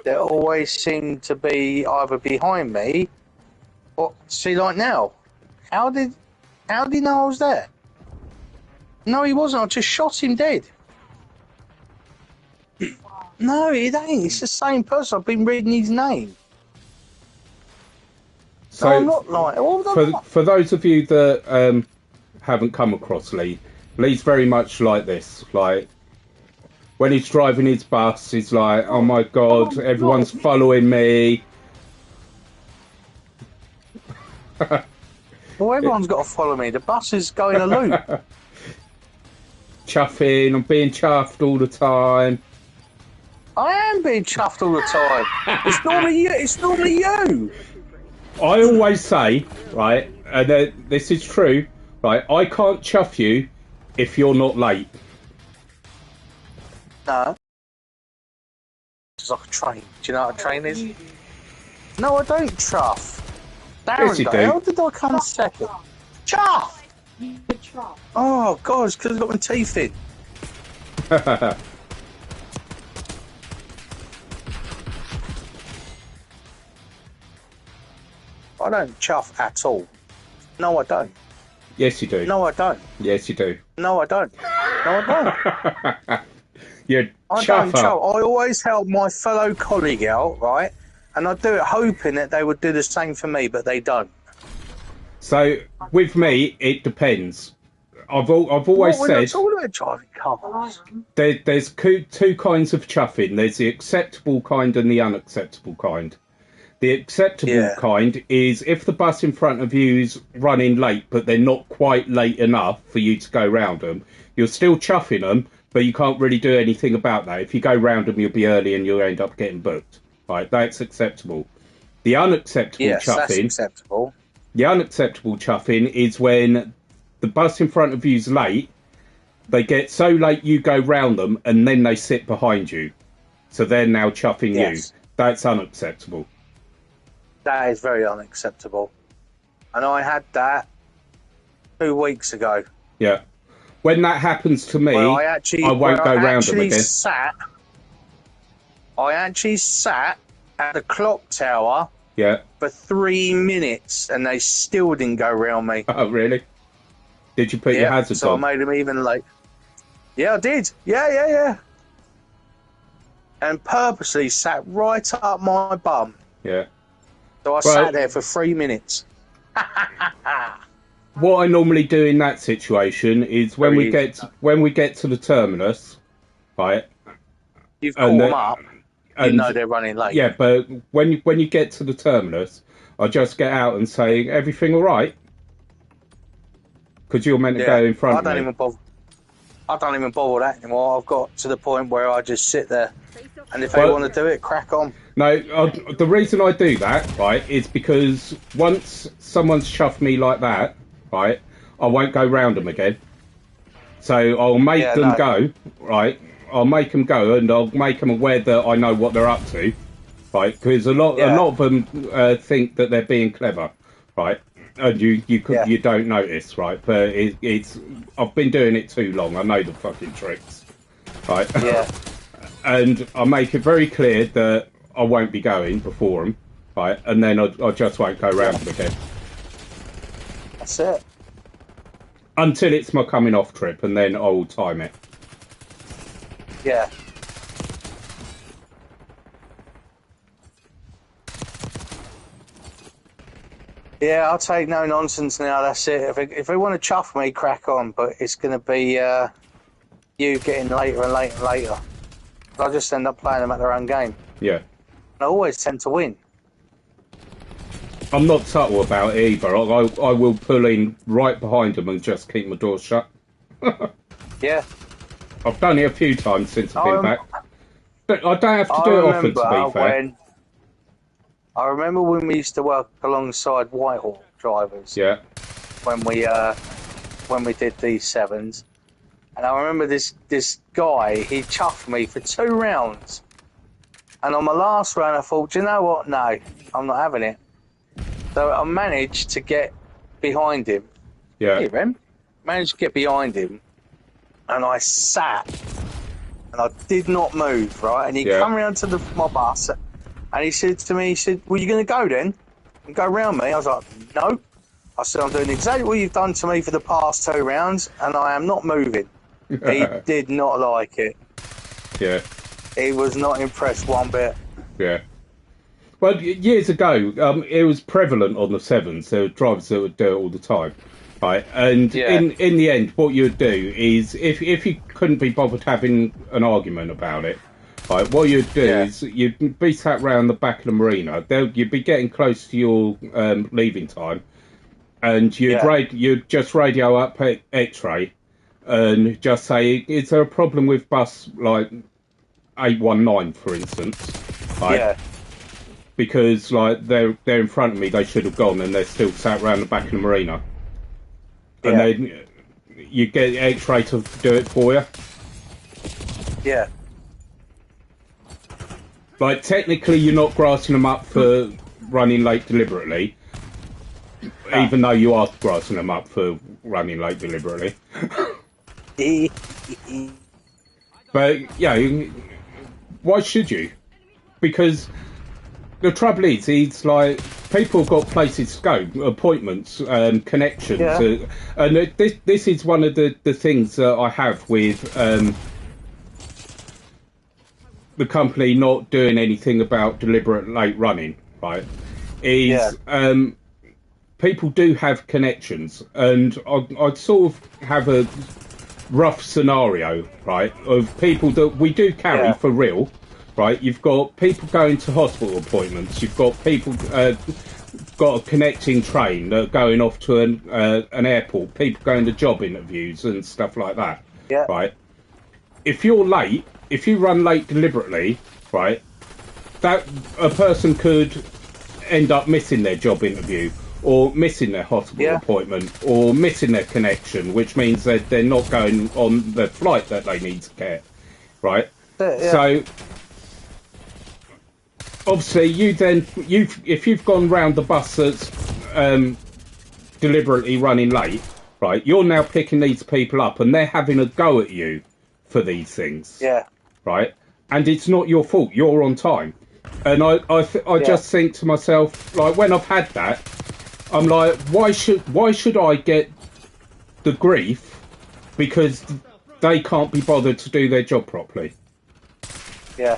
they always seem to be either behind me or... See, like now. How did he know I was there? No, he wasn't. I just shot him dead. No, it ain't. It's the same person. I've been reading his name. So, no, I'm not lying. What was I like? for those of you that haven't come across Lee, Lee's very much like this. Like, when he's driving his bus, he's like, oh my god, everyone's following me. Well, everyone's got to follow me. The bus is going a loop. Chuffing, I'm being chuffed all the time. I am being chuffed all the time. It's normally you. It's normally you. I always say, right, and this is true, right, I can't chuff you if you're not late. No. It's like a train. Do you know what a train is? No, I don't chuff. Darren, Yes, you do. how did I come second? Chuff! You could try. Oh, God, it's because I've got my teeth in. I don't chuff at all. No, I don't. Yes, you do. No, I don't. Yes, you do. No, I don't. No, I don't. You're I don't chuffer. chuff. I always help my fellow colleague out, right? And I do it hoping that they would do the same for me, but they don't. So, with me, it depends. I've always What, we're not said talking about driving Well, I cars. am. there's two kinds of chuffing. There's the acceptable kind and the unacceptable kind. The acceptable kind is if the bus in front of you is running late, but they're not quite late enough for you to go round them. You're still chuffing them, but you can't really do anything about that. If you go round them, you'll be early and you'll end up getting booked. Right, that's acceptable. The unacceptable Yes, that's chuffing. acceptable. The unacceptable chuffing is when the bus in front of you's late, they get so late you go round them, and then they sit behind you. So they're now chuffing you. That's unacceptable. That is very unacceptable. And I had that 2 weeks ago. Yeah. When that happens to me, Where I won't go round them again. I actually sat at the clock tower Yeah. for 3 minutes and they still didn't go round me. Oh, really? Did you put your hazards so on? I made them even late. Yeah, I did. Yeah. And purposely sat right up my bum. Yeah. So I sat there for 3 minutes. What I normally do in that situation is when we get to the terminus, right? You've called them up. You and- know they're running late. Yeah, but when you get to the terminus, I just get out and say, "Everything all right?" Because you're meant to go in front of me. I don't even bother that anymore. I've got to the point where I just sit there, and if they Well- want to do it, crack on. No, the reason I do that, right, is because once someone's chuffed me like that, right, I won't go round them again. So I'll make them go, right? I'll make them go, and I'll make them aware that I know what they're up to, right? Because a lot of them think that they're being clever, right? And you don't notice, right? But it's I've been doing it too long. I know the fucking tricks, right? Yeah. And I make it very clear that I won't be going before them, right? And then I just won't go round them again. That's it. Until it's my coming off trip, and then I will time it. Yeah. Yeah, I'll take no nonsense now. That's it. If they want to chuff me, crack on. But it's going to be you getting later and later and later. I just end up playing them at their own game. Yeah. I always tend to win. I'm not subtle about it either. I will pull in right behind them and just keep my door shut. Yeah. I've done it a few times since I've been back. But I don't have to do it often, to be fair. I remember when we used to work alongside Whitehall drivers. Yeah. When we did these sevens, and I remember this guy, he chuffed me for 2 rounds, and on my last round I thought, do you know what? No, I'm not having it. So I managed to get behind him. Yeah. Hey, Rem. Managed to get behind him, and I sat, and I did not move. Right, and he come round to my bus. And he said to me, he said, "Well, you going to go then? And go round me?" I was like, "No." I said, "I'm doing exactly what you've done to me for the past 2 rounds, and I am not moving." He did not like it. Yeah. He was not impressed one bit. Yeah. Well, years ago, it was prevalent on the sevens. There were drivers that would do it all the time. Right. And in the end, what you would do is, if you couldn't be bothered having an argument about it, right, what you'd do is you'd be sat round the back of the marina. You'd be getting close to your leaving time, and you'd just radio up X-ray and just say, "Is there a problem with bus like 819, for instance?" Right? Yeah. Because like they're in front of me, they should have gone, and they're still sat round the back of the marina. And then you get X-ray to do it for you. Yeah. Like, technically, you're not grassing them up for running late deliberately, even though you are grassing them up for running late deliberately. But, yeah, why should you? Because the trouble is, it's like, people have got places to go, appointments, connections, and this is one of the things that I have with the company not doing anything about deliberate late running, right? Is people do have connections, and I'd sort of have a rough scenario, right, of people that we do carry for real. Right, you've got people going to hospital appointments. You've got people got a connecting train going off to an airport. People going to job interviews and stuff like that. Yeah. Right. If you're late, if you run late deliberately, right, that a person could end up missing their job interview or missing their hospital appointment or missing their connection, which means that they're not going on the flight that they need to get. Right. So. Obviously, if you've gone round the bus that's deliberately running late, right, you're now picking these people up and they're having a go at you for these things. Yeah. Right? And it's not your fault. You're on time. And I just think to myself, like, when I've had that, I'm like, why should I get the grief because they can't be bothered to do their job properly? Yeah.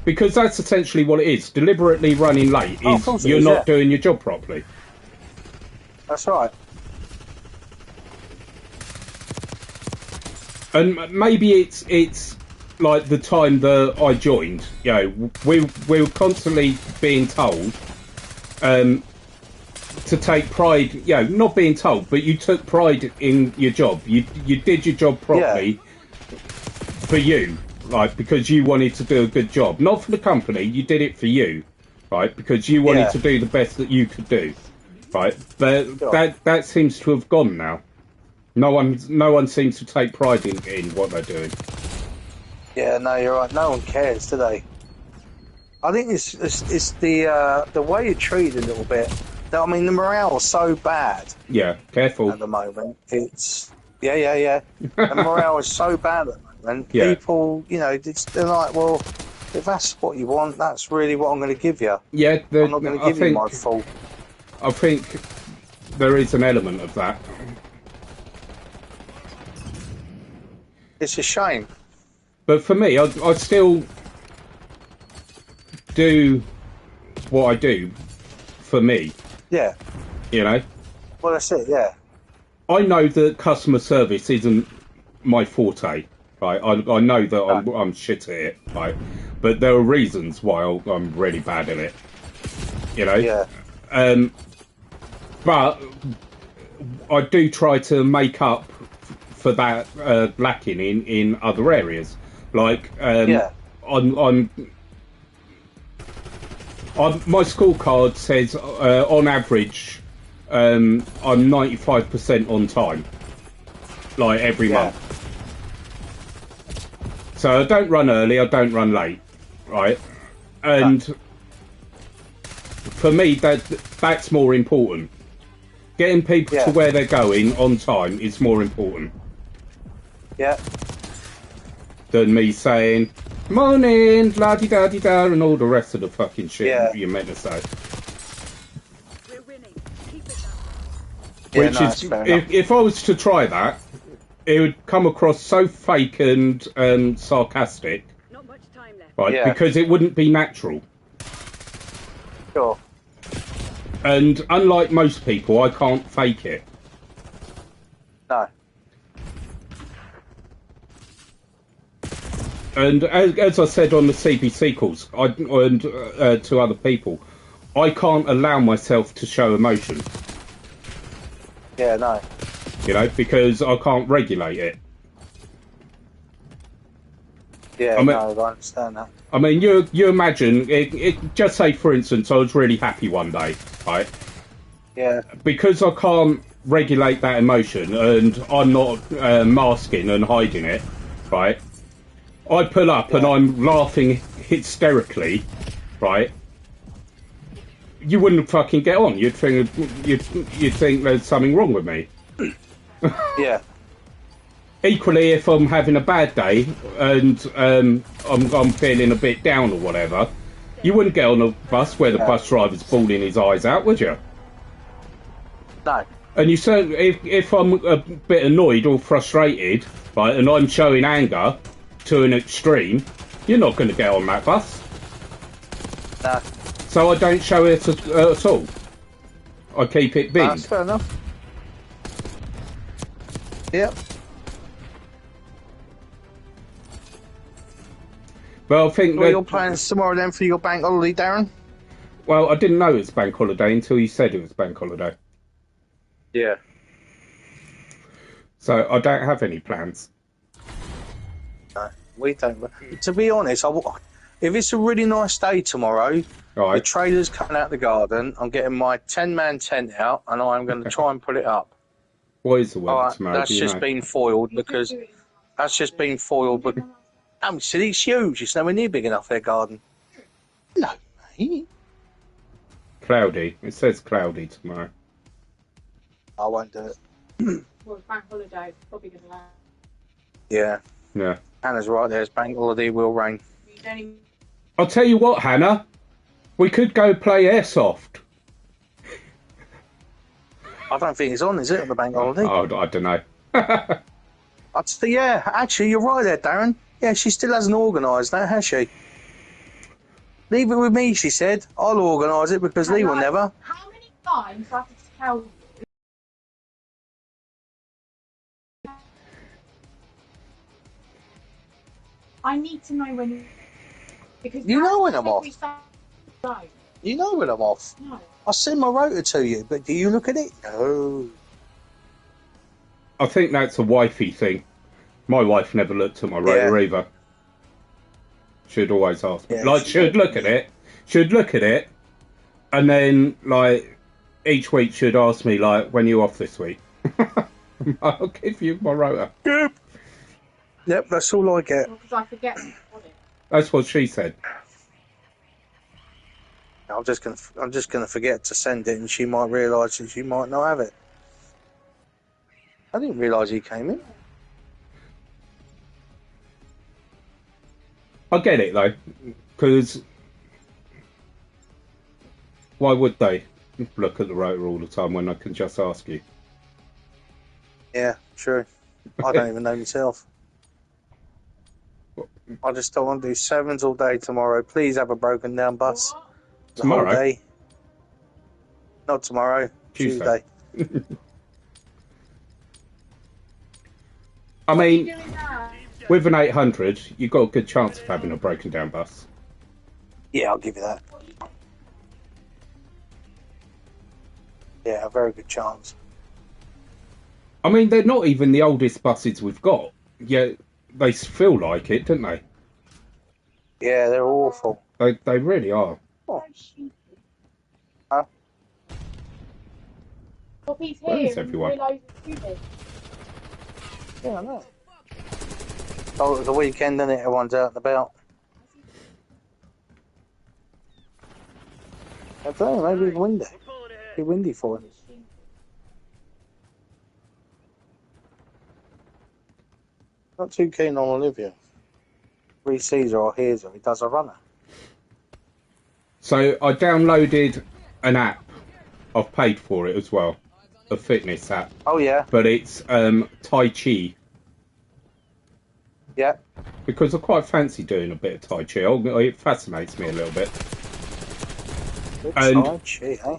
Because that's essentially what it is. Deliberately running late is you're not doing your job properly. That's right. And maybe it's like the time that I joined. You know, we were constantly being told to take pride. You know, not being told, but you took pride in your job. You did your job properly for you. Like, because you wanted to do a good job. Not for the company, you did it for you, right? Because you wanted to do the best that you could do, right? But that seems to have gone now. No one seems to take pride in what they're doing. Yeah, no, you're right. No one cares, do they? I think it's the way you're treated a little bit. I mean, the morale is so bad. Yeah, careful. At the moment, it's The morale is so bad at the moment. And people, you know, they're like, well, if that's what you want, that's really what I'm going to give you. Yeah, I'm not going to give you my full. I think there is an element of that. It's a shame. But for me, I still do what I do for me. Yeah. You know, Well, that's it. Yeah. I know that customer service isn't my forte, right? I know that I'm shit at it, right? But there are reasons why I'm really bad at it. You know. Yeah. But I do try to make up for that lacking in other areas. Like, Yeah. I'm my scorecard says on average I'm 95% on time, like every month. So I don't run early, I don't run late, right? And for me, that's more important. Getting people to where they're going on time is more important. Yeah. Than me saying, morning, la-di-da-di-da, and all the rest of the fucking shit you're meant to say. We're winning. Keep it up. Which is, if I was to try that, it would come across so fake and sarcastic. Not much time left. Right? Yeah. Because it wouldn't be natural. Sure. And unlike most people, I can't fake it. No. And as I said on the CBC calls, and to other people, I can't allow myself to show emotion. Yeah, no. You know, because I can't regulate it. Yeah, I mean, no, I understand that. I mean, you imagine, just say, for instance, I was really happy one day, right? Yeah. Because I can't regulate that emotion and I'm not masking and hiding it, right? I pull up and I'm laughing hysterically, right? You wouldn't fucking get on. You'd think there's something wrong with me. Yeah. Equally, if I'm having a bad day and I'm feeling a bit down or whatever, you wouldn't get on a bus where the bus driver's bawling his eyes out, would you? No. And you certainly, if I'm a bit annoyed or frustrated, right, and I'm showing anger to an extreme, you're not going to get on that bus. No. So I don't show it at all. I keep it big. That's fair enough. Yep. Well, I think What are your plans tomorrow then for your bank holiday, Darren? Well, I didn't know it was bank holiday until you said it was bank holiday. Yeah. So I don't have any plans. No, we don't. To be honest, if it's a really nice day tomorrow, the trailer's coming out the garden, I'm getting my 10-man tent out and I'm going to try and put it up. What is the weather tomorrow? That's just been foiled because... That's just been foiled, but... it's huge. It's nowhere near big enough, their garden. No, mate. Cloudy. It says cloudy tomorrow. I won't do it. Well, it's bank holiday. It's probably going to land. Yeah. Yeah. Hannah's right there. It's bank holiday, will rain. You don't even... I'll tell you what, Hannah. We could go play airsoft. I don't think it's on, is it, on the bank holiday? Oh, I don't know. Yeah, actually, you're right there, Darren. Yeah, she still hasn't organised that, has she? Leave it with me, she said. I'll organise it because Lee will never. How many times do I have to tell you? I need to know when you... Because you know when I'm off. No. You know when I'm off. No. I send my rota to you, but do you look at it? No. I think that's a wifey thing. My wife never looked at my rota either. She'd always ask me. Yeah, she'd look at it. She'd look at it. And then, each week she'd ask me, when you off this week? I'll give you my rota. Yep, that's all I get. Because I forget on it. That's what she said. I'm just gonna forget to send it, and she might realise that she might not have it. I didn't realise he came in. I get it though, because why would they look at the rotor all the time when I can just ask you? Yeah, true. I don't even know myself. I just don't want to do sevens all day tomorrow. Please have a broken down bus. The whole Tomorrow? day. Not tomorrow. Tuesday. I mean, Doing that. with an 800, you've got a good chance of having a broken down bus. Yeah, I'll give you that. Yeah, a very good chance. I mean, they're not even the oldest buses we've got, yet they feel like it, don't they? Yeah, they're awful. They really are. Oh. Well, he's Where here is and everyone? realised it's stupid. Yeah, I know. Oh, it was a weekend, isn't it? Everyone's out and about. I don't know, maybe it's windy. Be windy for him. Not too keen on Olivia. He sees her or hears her, he does a runner. So I downloaded an app. I've paid for it as well, a fitness app, Oh yeah, but it's Tai Chi, yeah. because I quite fancy doing a bit of Tai Chi. It fascinates me a little bit. Good And- Tai Chi, eh?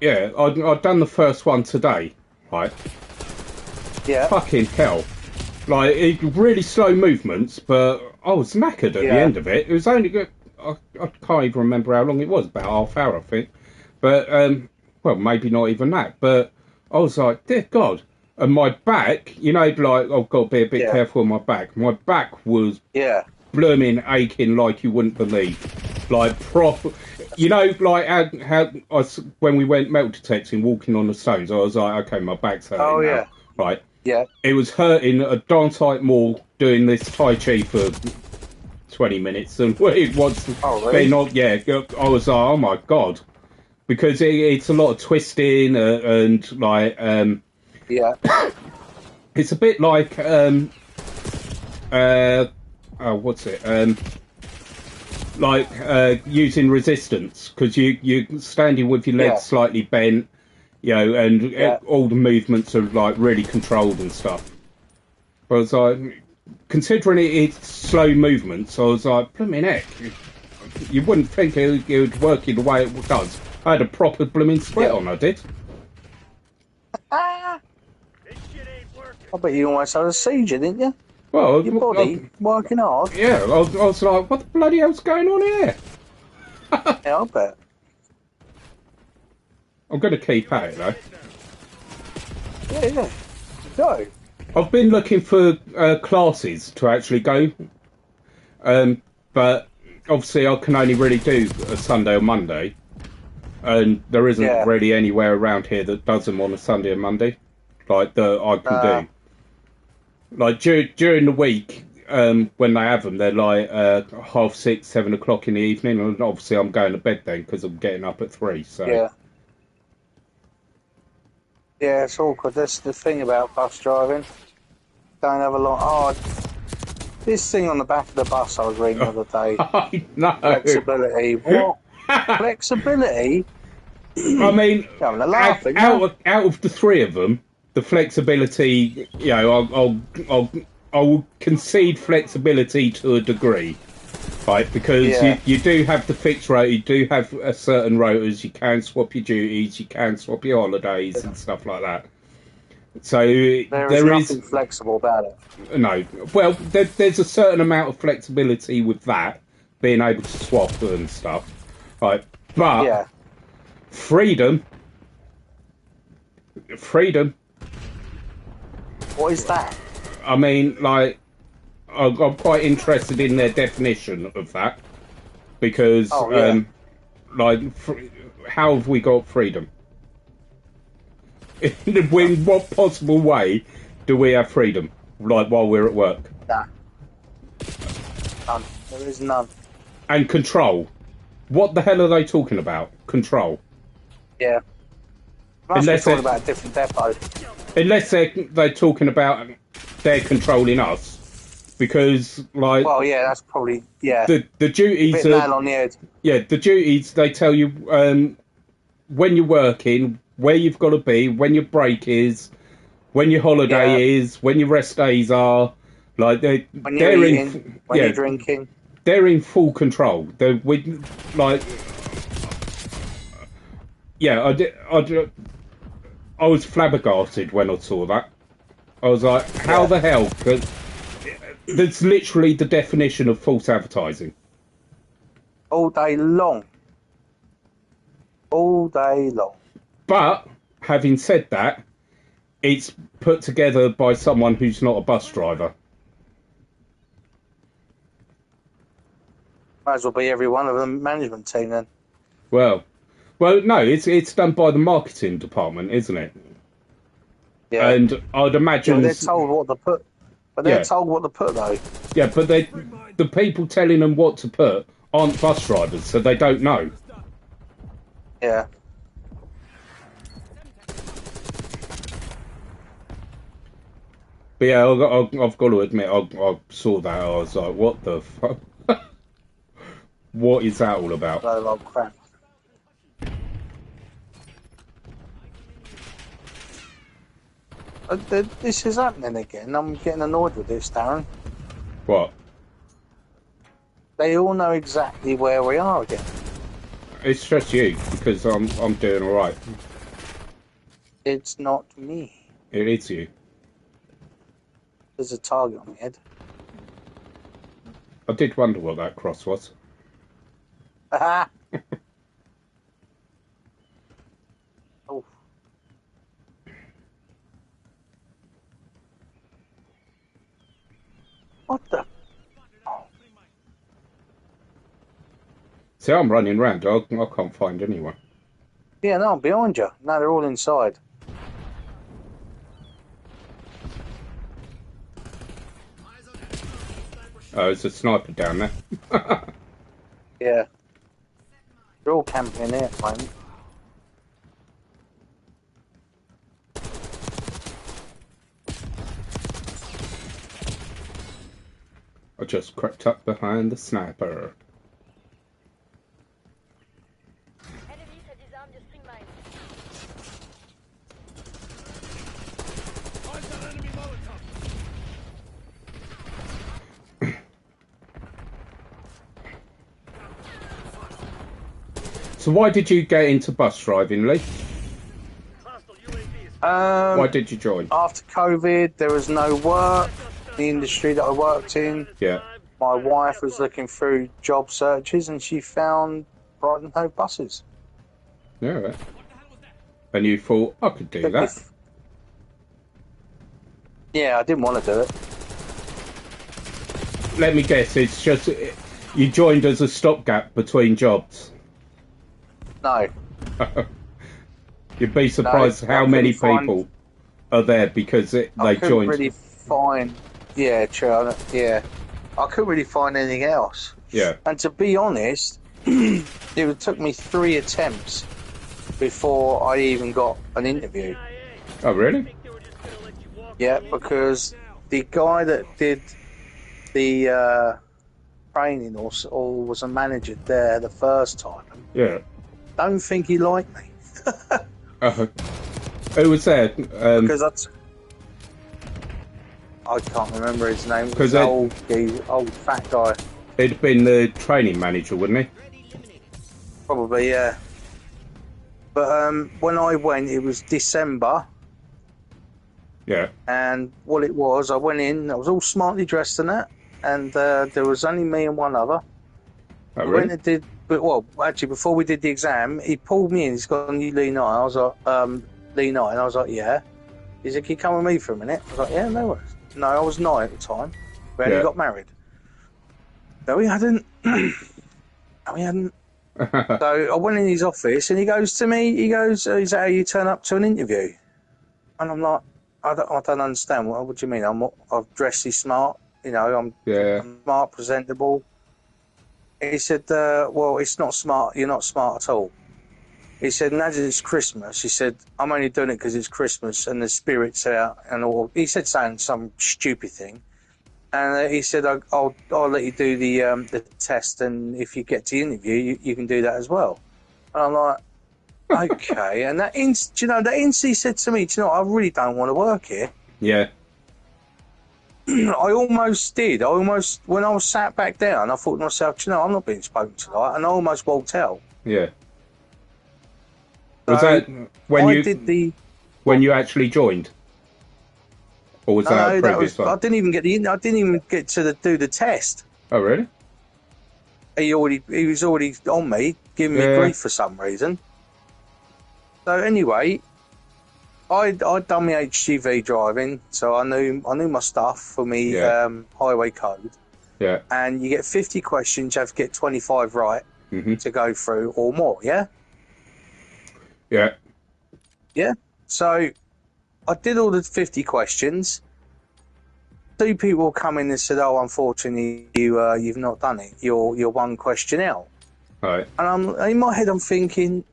Yeah, I'd done the first one today, right? Yeah. Fucking hell. Like, really slow movements, but I was knackered at the Yeah. end of it. It was only good. I can't even remember how long it was, about half hour, I think. But, well, maybe not even that. But I was like, dear God. And my back, you know, like, I've got to be a bit Yeah. careful with my back. My back was Yeah. blooming aching like you wouldn't believe. Like, proper. You know, like, when we went metal detecting, walking on the stones, I was like, okay, my back's hurting Oh, now. yeah. Right. Yeah. It was hurting a darn sight more doing this Tai Chi for 20 minutes than what it was Oh, really? being on. Yeah, I was like, oh my God. Because it's a lot of twisting and like, Yeah. it's a bit like, what's it? Like using resistance, because you're standing with your legs Yeah. slightly bent, you know, and Yeah. all the movements are like really controlled and stuff. I was like, considering it's slow movements, I was like, blooming heck, you wouldn't think it would work in the way it does. I had a proper blooming sweat Yeah. on, I did. This shit ain't working. I bet you almost had a seizure, didn't you? Well, Your body working hard. yeah, I was like, what the bloody hell's going on here? Yeah, I bet. I'm going to keep at it though. Yeah, yeah. Go. I've been looking for classes to actually go, but obviously I can only really do a Sunday or Monday, and there isn't Yeah. really anywhere around here that does them on a Sunday and Monday, like that I can do. Like during the week, when they have them, they're like 6:30, 7 o'clock in the evening, and obviously I'm going to bed then because I'm getting up at 3. So Yeah. Yeah, it's awkward. That's the thing about bus driving. Don't have a lot. Oh, this thing on the back of the bus I was reading the other day. I know. Flexibility. What? Flexibility? I mean, Having a laugh, aren't you? out of the three of them, the flexibility, you know, I will concede flexibility to a degree, right? Because Yeah. you do have the fixed rota, you do have a certain rotas, you can swap your duties, you can swap your holidays and stuff like that. So There is there nothing flexible about it. no. Well, there's a certain amount of flexibility with that, being able to swap and stuff, right? But Yeah. freedom. What is that? I mean, like, I'm quite interested in their definition of that because, Oh, yeah. how have we got freedom? In what possible way do we have freedom? Like while we're at work Nah. None. There is none. and control. What the hell are they talking about? Control. Yeah. Must Unless be talking it- about a different depot. Unless they're talking about they're controlling us, because like Well, yeah, that's probably, yeah. the duties Bit are. nail on the head. Yeah, the duties, they tell you when you're working, where you've got to be, when your break is, when your holiday is, when your rest days are. Like When you're they're eating, when you're drinking. they're in full control. They're with like, yeah, I was flabbergasted when I saw that. I was like, how the hell? Because that's literally the definition of false advertising. All day long. All day long. But, having said that, it's put together by someone who's not a bus driver. Might as well be every one of the management team then. Well, no, it's done by the marketing department, isn't it? Yeah. And I'd imagine... they're told what to put. But they're told what to put, though. Yeah, but the people telling them what to put aren't bus drivers, so they don't know. Yeah. But yeah, I've got to admit, I saw that, I was like, what the fuck? What is that all about? Load of crap. This is happening again. I'm getting annoyed with this, Darren. What? They all know exactly where we are again. It's just you, because I'm doing alright. It's not me. It is you. There's a target on my head. I did wonder what that cross was. Ah! Oh. What the? Oh. See, I'm running around. I can't find anyone. Yeah, no, I'm behind you. No, they're all inside. Oh, there's a sniper down there. Yeah. They're all camping here at the moment. I just crept up behind the sniper. So why did you get into bus driving, Lee? Why did you join? After COVID, there was no work. The industry that I worked in. Yeah. My wife was looking through job searches and she found Brighton Hove buses. Yeah. Right. And you thought, I could do that. Yeah, I didn't want to do it. Let me guess, it's just you joined as a stopgap between jobs. No. You'd be surprised how many people are there because they joined. Really find, yeah, true. Yeah, I couldn't really find anything else. Yeah. And to be honest, it took me 3 attempts before I even got an interview. Oh, really? Yeah, because the guy that did the training or was a manager there the first time. Yeah. Don't think he liked me. Who was there? Because I can't remember his name. Because old fat guy. He'd been the training manager, wouldn't he? Probably, yeah. But when I went, it was December. Yeah. And what it was, I went in. I was all smartly dressed and that, and there was only me and one other. Oh, really? Went and did. But well, actually, before we did the exam, he pulled me in. He's gone, "You Lee Knight." I was like, Lee Knight, and I was like, "Yeah." He said, "Can you come with me for a minute?" I was like, "Yeah, no worries." No, I was 9 at the time. We hadn't got married. No, we hadn't. No, we hadn't. So I went in his office, and he goes to me. He goes, "Is that how you turn up to an interview?" And I'm like, "I don't understand. What do you mean? I've dressed smart. You know, I'm smart, presentable." He said, well, it's not smart. You're not smart at all. He said, and as it's Christmas, he said, I'm only doing it because it's Christmas and the spirit's out and all. He said saying some stupid thing. And he said, I'll let you do the test, and if you get to the interview, you can do that as well. And I'm like, okay. And that instantly said to me, do you know what? I really don't want to work here. Yeah. I almost did. When I was sat back down, I thought to myself, do you know, I'm not being spoken to tonight, and I almost walked out. Yeah. Was that when you did the? when you actually joined, or was that a that previous was. one? I didn't even get to do the test. Oh, really? He was already on me, giving me grief for some reason. So anyway, I'd done my HGV driving, so I knew my stuff for me highway code. Yeah. And you get 50 questions, you have to get 25 right to go through or more. Yeah. Yeah. Yeah. So I did all the 50 questions. 2 people come in and said, "Oh, unfortunately, you've not done it. You're 1 question out." Right. And I'm in my head, I'm thinking,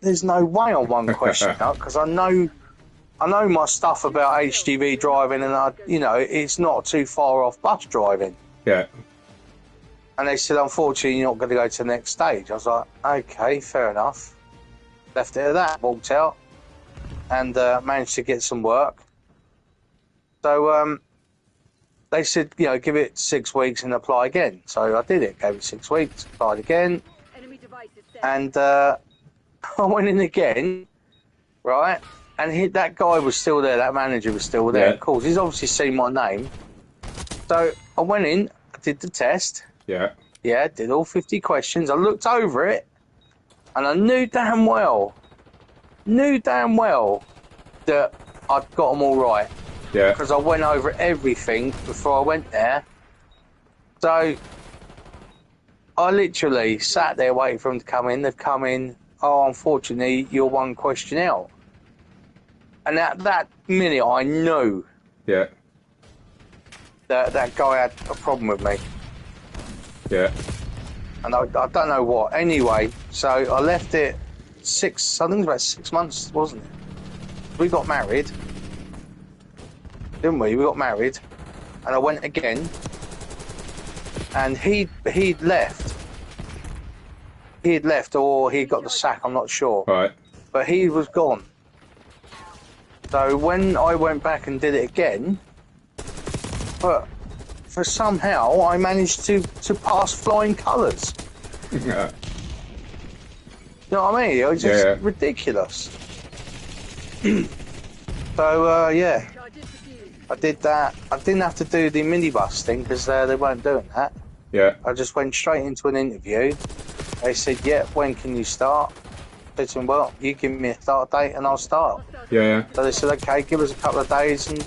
"There's no way I'm 1 question out because I know my stuff about HGV driving, and it's not too far off bus driving." Yeah. And they said, "Unfortunately, you're not going to go to the next stage." I was like, "Okay, fair enough." Left it at that. Walked out and managed to get some work. So they said, give it 6 weeks and apply again. So I did it. Gave it 6 weeks, applied again. Enemy device is set. And I went in again, right? And that guy was still there. That manager was still there. Yeah. Of course, he's obviously seen my name. So I went in, I did the test. Yeah. Yeah, did all 50 questions. I looked over it, and I knew damn well that I'd got them all right. Yeah. Because I went over everything before I went there. So I literally sat there waiting for them to come in. They've come in. "Oh, unfortunately, you're 1 question out." And at that minute, I knew Yeah. that guy had a problem with me. Yeah. And I don't know what. Anyway, so I left it I think it was about 6 months, wasn't it? We got married, didn't we? We got married, and I went again, and he'd left. He had left, or he got the sack, I'm not sure. Right. But he was gone. So when I went back and did it again, but for somehow I managed to pass flying colours. Yeah. You know what I mean? It was just ridiculous. So, yeah, Charges defused. I did that. I didn't have to do the minibus thing because they weren't doing that. Yeah. I just went straight into an interview. They said, "Yeah, when can you start?" I said to them, "Well, you give me a start date and I'll start." Yeah. So they said, "Okay, give us a couple of days and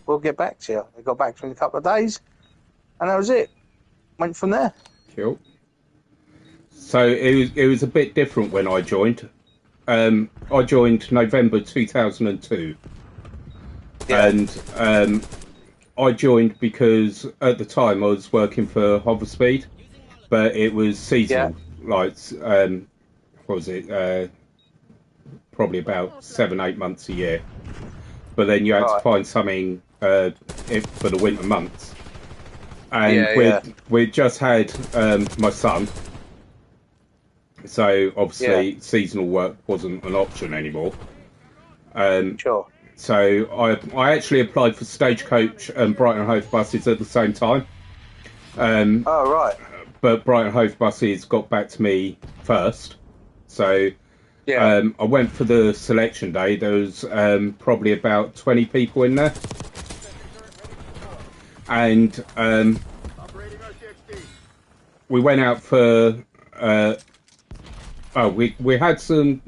we'll get back to you." They got back to me in a couple of days, and that was it. Went from there. Cool. So it was a bit different when I joined. I joined November 2002, and I joined because at the time I was working for Hoverspeed, but it was seasonal. Like, what was it? Probably about 7-8 months a year. But then you had to find something for the winter months. And we just had my son, so obviously seasonal work wasn't an option anymore. Sure. So I actually applied for Stagecoach and Brighton Hove buses at the same time. Oh, right. But Brighton Hove buses got back to me first. So I went for the selection day. There was probably about 20 people in there. And we went out for we had some.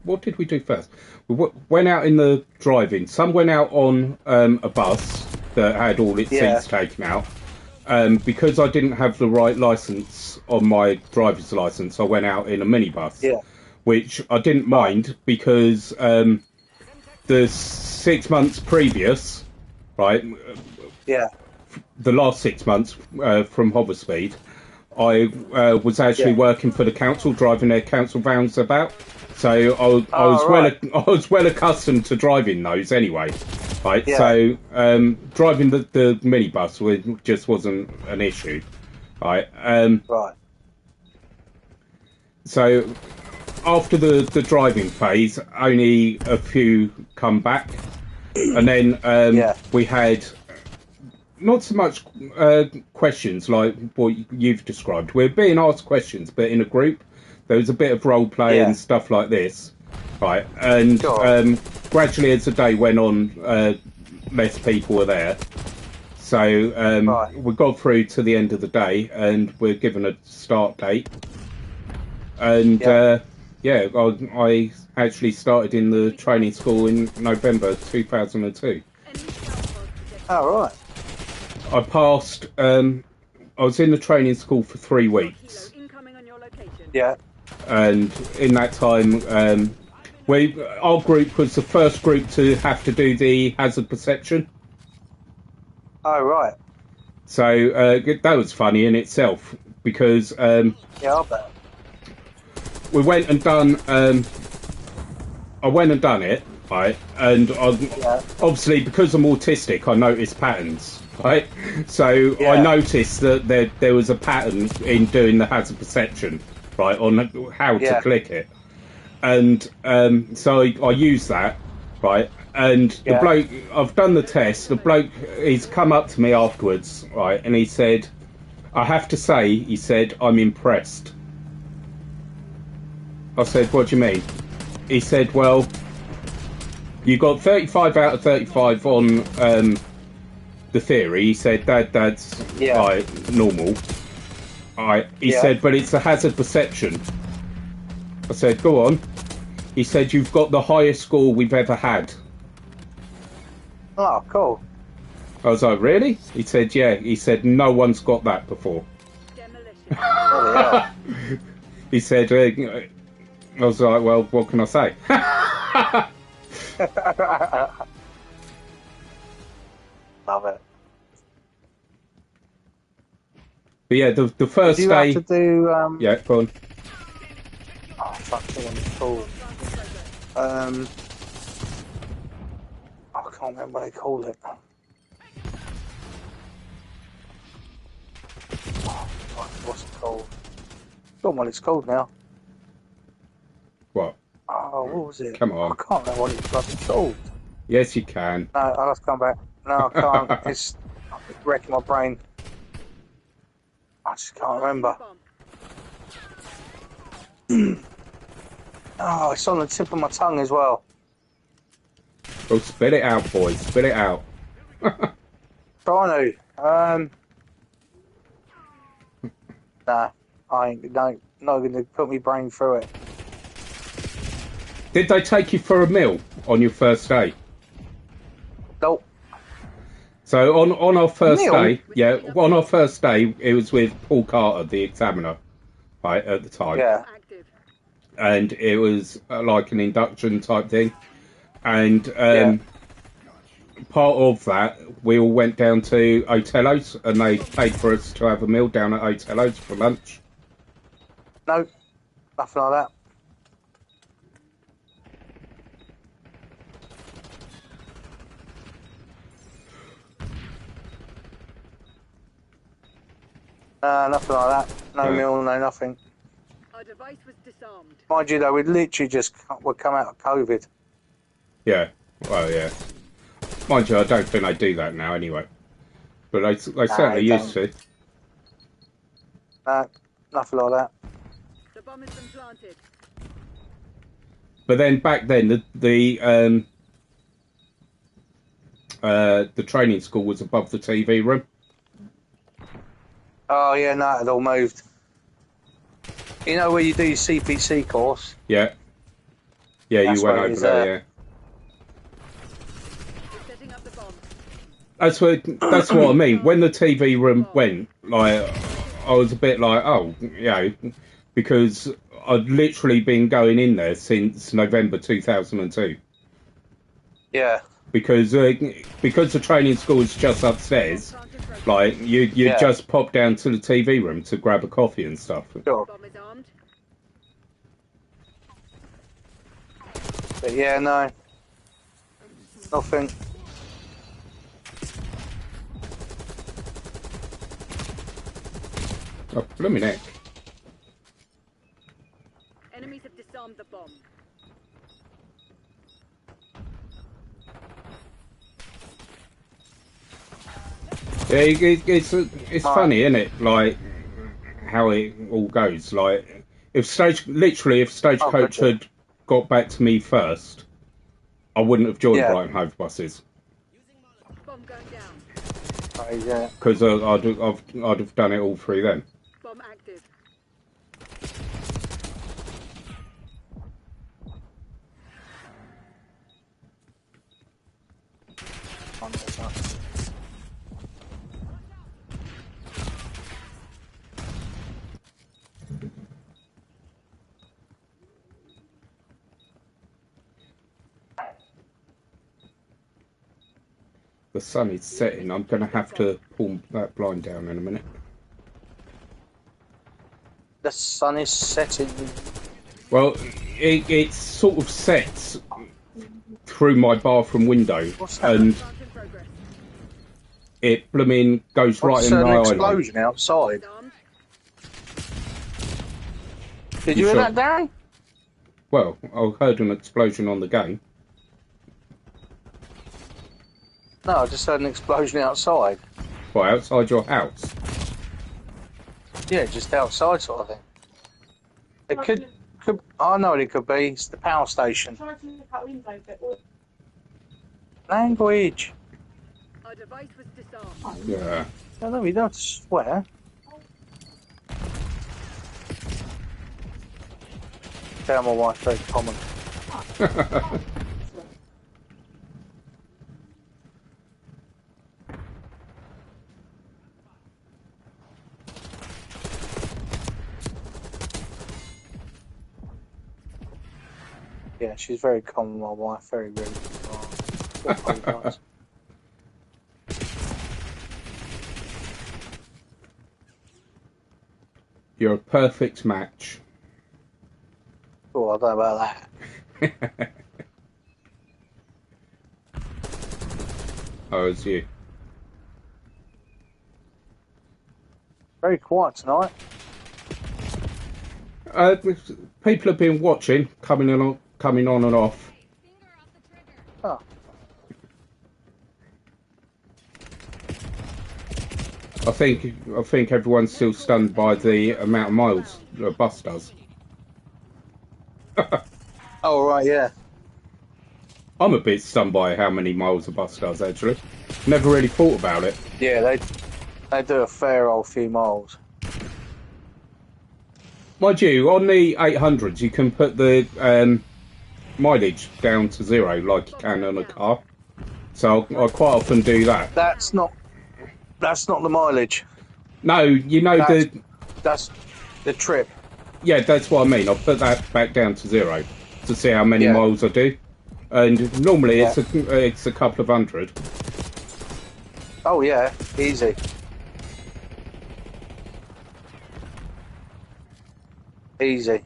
What did we do first? We went out in the driving. Some went out on a bus that had all its seats taken out. Because I didn't have the right license on my driver's license, I went out in a minibus, which I didn't mind because the 6 months previous, right? The last 6 months from Hoverspeed, I was actually working for the council, driving their council vans about. So I was well accustomed to driving those anyway, right? So driving the minibus just wasn't an issue, right? So after the driving phase, only a few come back, and then we had not so much questions like what you've described. We're being asked questions, but in a group. There was a bit of role play and stuff like this. right? And Sure. gradually, as the day went on, less people were there. So Right. we got through to the end of the day, and we're given a start date. And Yeah. I actually started in the training school in November 2002. Oh, right. I passed. I was in the training school for 3 weeks, Incoming on your location. Yeah. and in that time, our group was the first group to have to do the hazard perception. Oh, right. So that was funny in itself because Yeah, I bet. we went and done. I went and done it, right? And obviously, because I'm autistic, I noticed patterns, right? So Yeah. I noticed that there was a pattern in doing the hazard perception, right, on how to Yeah. click it. And so I used that, right? And the Yeah. bloke, I've done the test. The bloke, he's come up to me afterwards, right? And he said, I have to say, he said, I'm impressed. I said, what do you mean? He said, well, you got 35 out of 35 on the theory. He said, that's Yeah. like, normal. He Yeah. said, but it's a hazard perception. I said, go on. He said, you've got the highest score we've ever had. Oh, cool. I was like, really? He said, yeah. He said, no one's got that before. Demolition. Bloody hell. He said, I was like, well, what can I say? Love it. But yeah, the first Do you day. have to do? Yeah, go on. Oh, fuck, what it's called. I can't remember what they call it. Oh, fuck, what's it called? I don't know what it's called now. What? Oh, what was it? Come on. I can't remember what it's bloody called. Yes, you can. No, I'll have to come back. No, I can't. It's wrecking my brain. I just can't remember. Oh, it's on the tip of my tongue as well. Well, spit it out, boys. Spit it out. Trying to. Nah, I ain't not going to put my brain through it. Did they take you for a meal on your first day? Nope. So on our first Meal? day, on our first day, it was with Paul Carter, the examiner, right, at the time. Yeah. Active. And it was like an induction type thing. And part of that, we all went down to Otello's, and they paid for us to have a meal down at Otello's for lunch. Nope. Nothing like that. Nothing like that. No meal, no nothing. Our device was disarmed. Mind you, though, we'd literally just come out of COVID. Yeah, well, yeah. Mind you, I don't think they do that now anyway. But they certainly they used to. Nothing like that. The bomb has been planted. But then back then, the training school was above the TV room. Oh, yeah, no, it all moved. You know where you do your CPC course? Yeah. Yeah, That's you went where it over is there, there. yeah. We're setting up the bomb. That's what I mean. When the TV room went, like, I was a bit like, oh, you know, because I'd literally been going in there since November 2002. Yeah. Because the training school is just upstairs, like you just pop down to the TV room to grab a coffee and stuff. Sure. Bomb is armed. But yeah, no. Nothing. Oh, blooming heck. Enemies have disarmed the bomb. Yeah, it's funny, isn't it? Like how it all goes. Like if Stagecoach okay. had got back to me first, I wouldn't have joined Yeah. Brighton Hove Buses Bomb going down. Yeah. because I'd have done it all through then. Bomb active. The sun is setting. I'm going to have to pull that blind down in a minute. The sun is setting. Well, it sort of sets through my bathroom window, What's that? and Plant in progress. it blooming goes right What's in my an eye line. explosion outside? Disarmed. Did You you hear sure? that, Darren? Well, I heard an explosion on the game. No, I just heard an explosion outside. Well, outside your house. Yeah, just outside sort of thing. It could I know what it could be. It's the power station. Try to look out window, but all- Language. Our device was disarmed. Yeah. No, we don't swear. Tell my wife very common. Yeah, she's very common, my wife. Very rude. I apologise. You're a perfect match. Oh, I don't know about that. Oh, it's you. Very quiet tonight. People have been watching, coming on and off. Oh, I think everyone's still stunned by the amount of miles a bus does. oh right, yeah. I'm a bit stunned by how many miles a bus does, actually. Never really thought about it. Yeah, they do a fair old few miles. Mind you, on the 800s, you can put the mileage down to 0 like you can on a car. So I quite often do that. That's not the mileage. No, you know That's the trip. Yeah, that's what I mean. I'll put that back down to 0 to see how many Yeah. miles I do. And normally Yeah. it's a couple of hundred. Oh yeah, easy. Easy.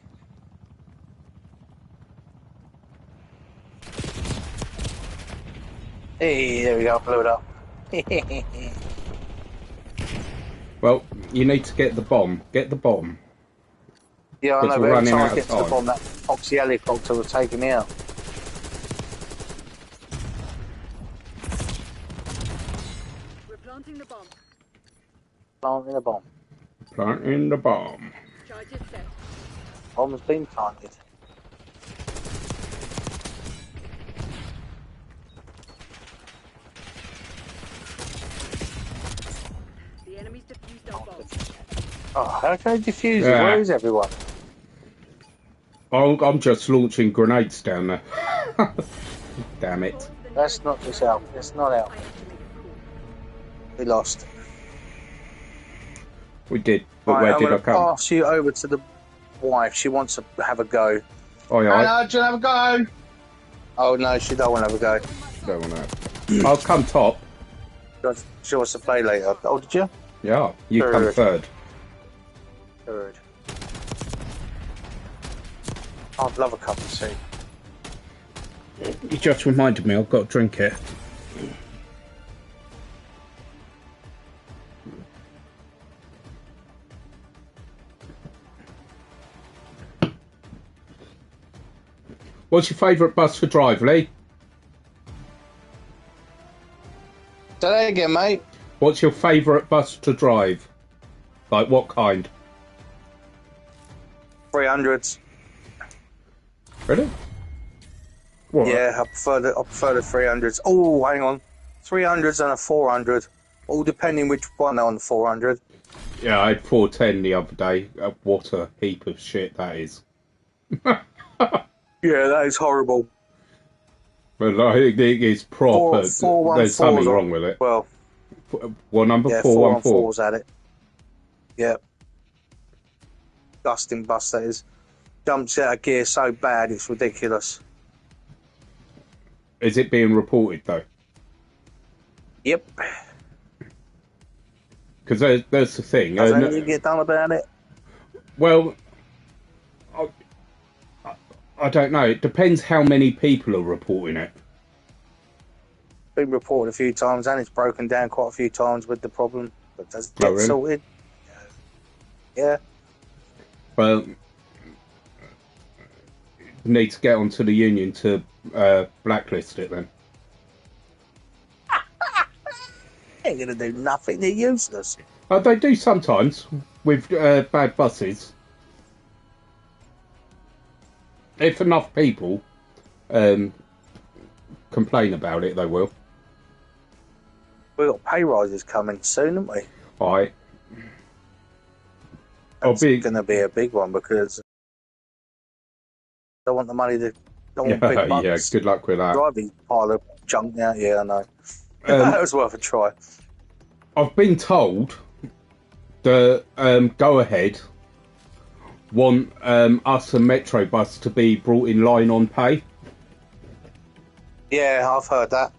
Hey, there we go, blew it up. Well, you need to get the bomb. Get the bomb. Yeah, I Because know, we're but every running time out I of get to the time. bomb, that Foxy helicopter will take me out. We're planting the bomb. Planting a bomb. Planting the bomb. Charges set. Bomb's been planted. The enemy's defused our bomb. Oh, how can I defuse it? Yeah. Where is everyone? I'm just launching grenades down there. Damn it. That's not just out. It's not out. I have to make a call. We lost. We did, but Right, where I'm did I going to come? pass you over to the wife. She wants to have a go. Oh, yeah, I Hello, do you have a go? Oh no, she don't want to have a go. don't want to. I'll come top. She wants to play later. Oh, did you? Yeah, you come Third. third. Good. I'd love a cup of tea. You just reminded me, I've got to drink it. What's your favourite bus for drive, Lee? Say that again, mate. What's your favourite bus to drive? Like what kind? 300s. Really? What? Yeah, I prefer the 300s. Oh, hang on, 300s and a 400, all depending which one they're on the 400. Yeah, I had 410 the other day. What a heap of shit that is. Yeah, that is horrible. But like, it is proper. 414's There's something wrong with it. Well, What number? yeah, 414. 414's at it. Yep. Dusting bus that is. Jumps out of gear so bad, it's ridiculous. Is it being reported though? Yep. Because there's the thing. Does anything get done about it? Well, I don't know. It depends how many people are reporting it. Been reported a few times and it's broken down quite a few times with the problem. But does it get really? sorted? Yeah. Well, need to get onto the union to blacklist it then. Ain't gonna do nothing, they're useless. They do sometimes with bad buses. If enough people complain about it, they will. We've got pay rises coming soon, haven't we? Alright. It's going to be a big one because they want the money to. Don't want big bucks. Yeah, good luck with that. Drive these pile of junk out. Yeah, I know. That was worth a try. I've been told the Go Ahead want us and Metro Bus to be brought in line on pay. Yeah, I've heard that.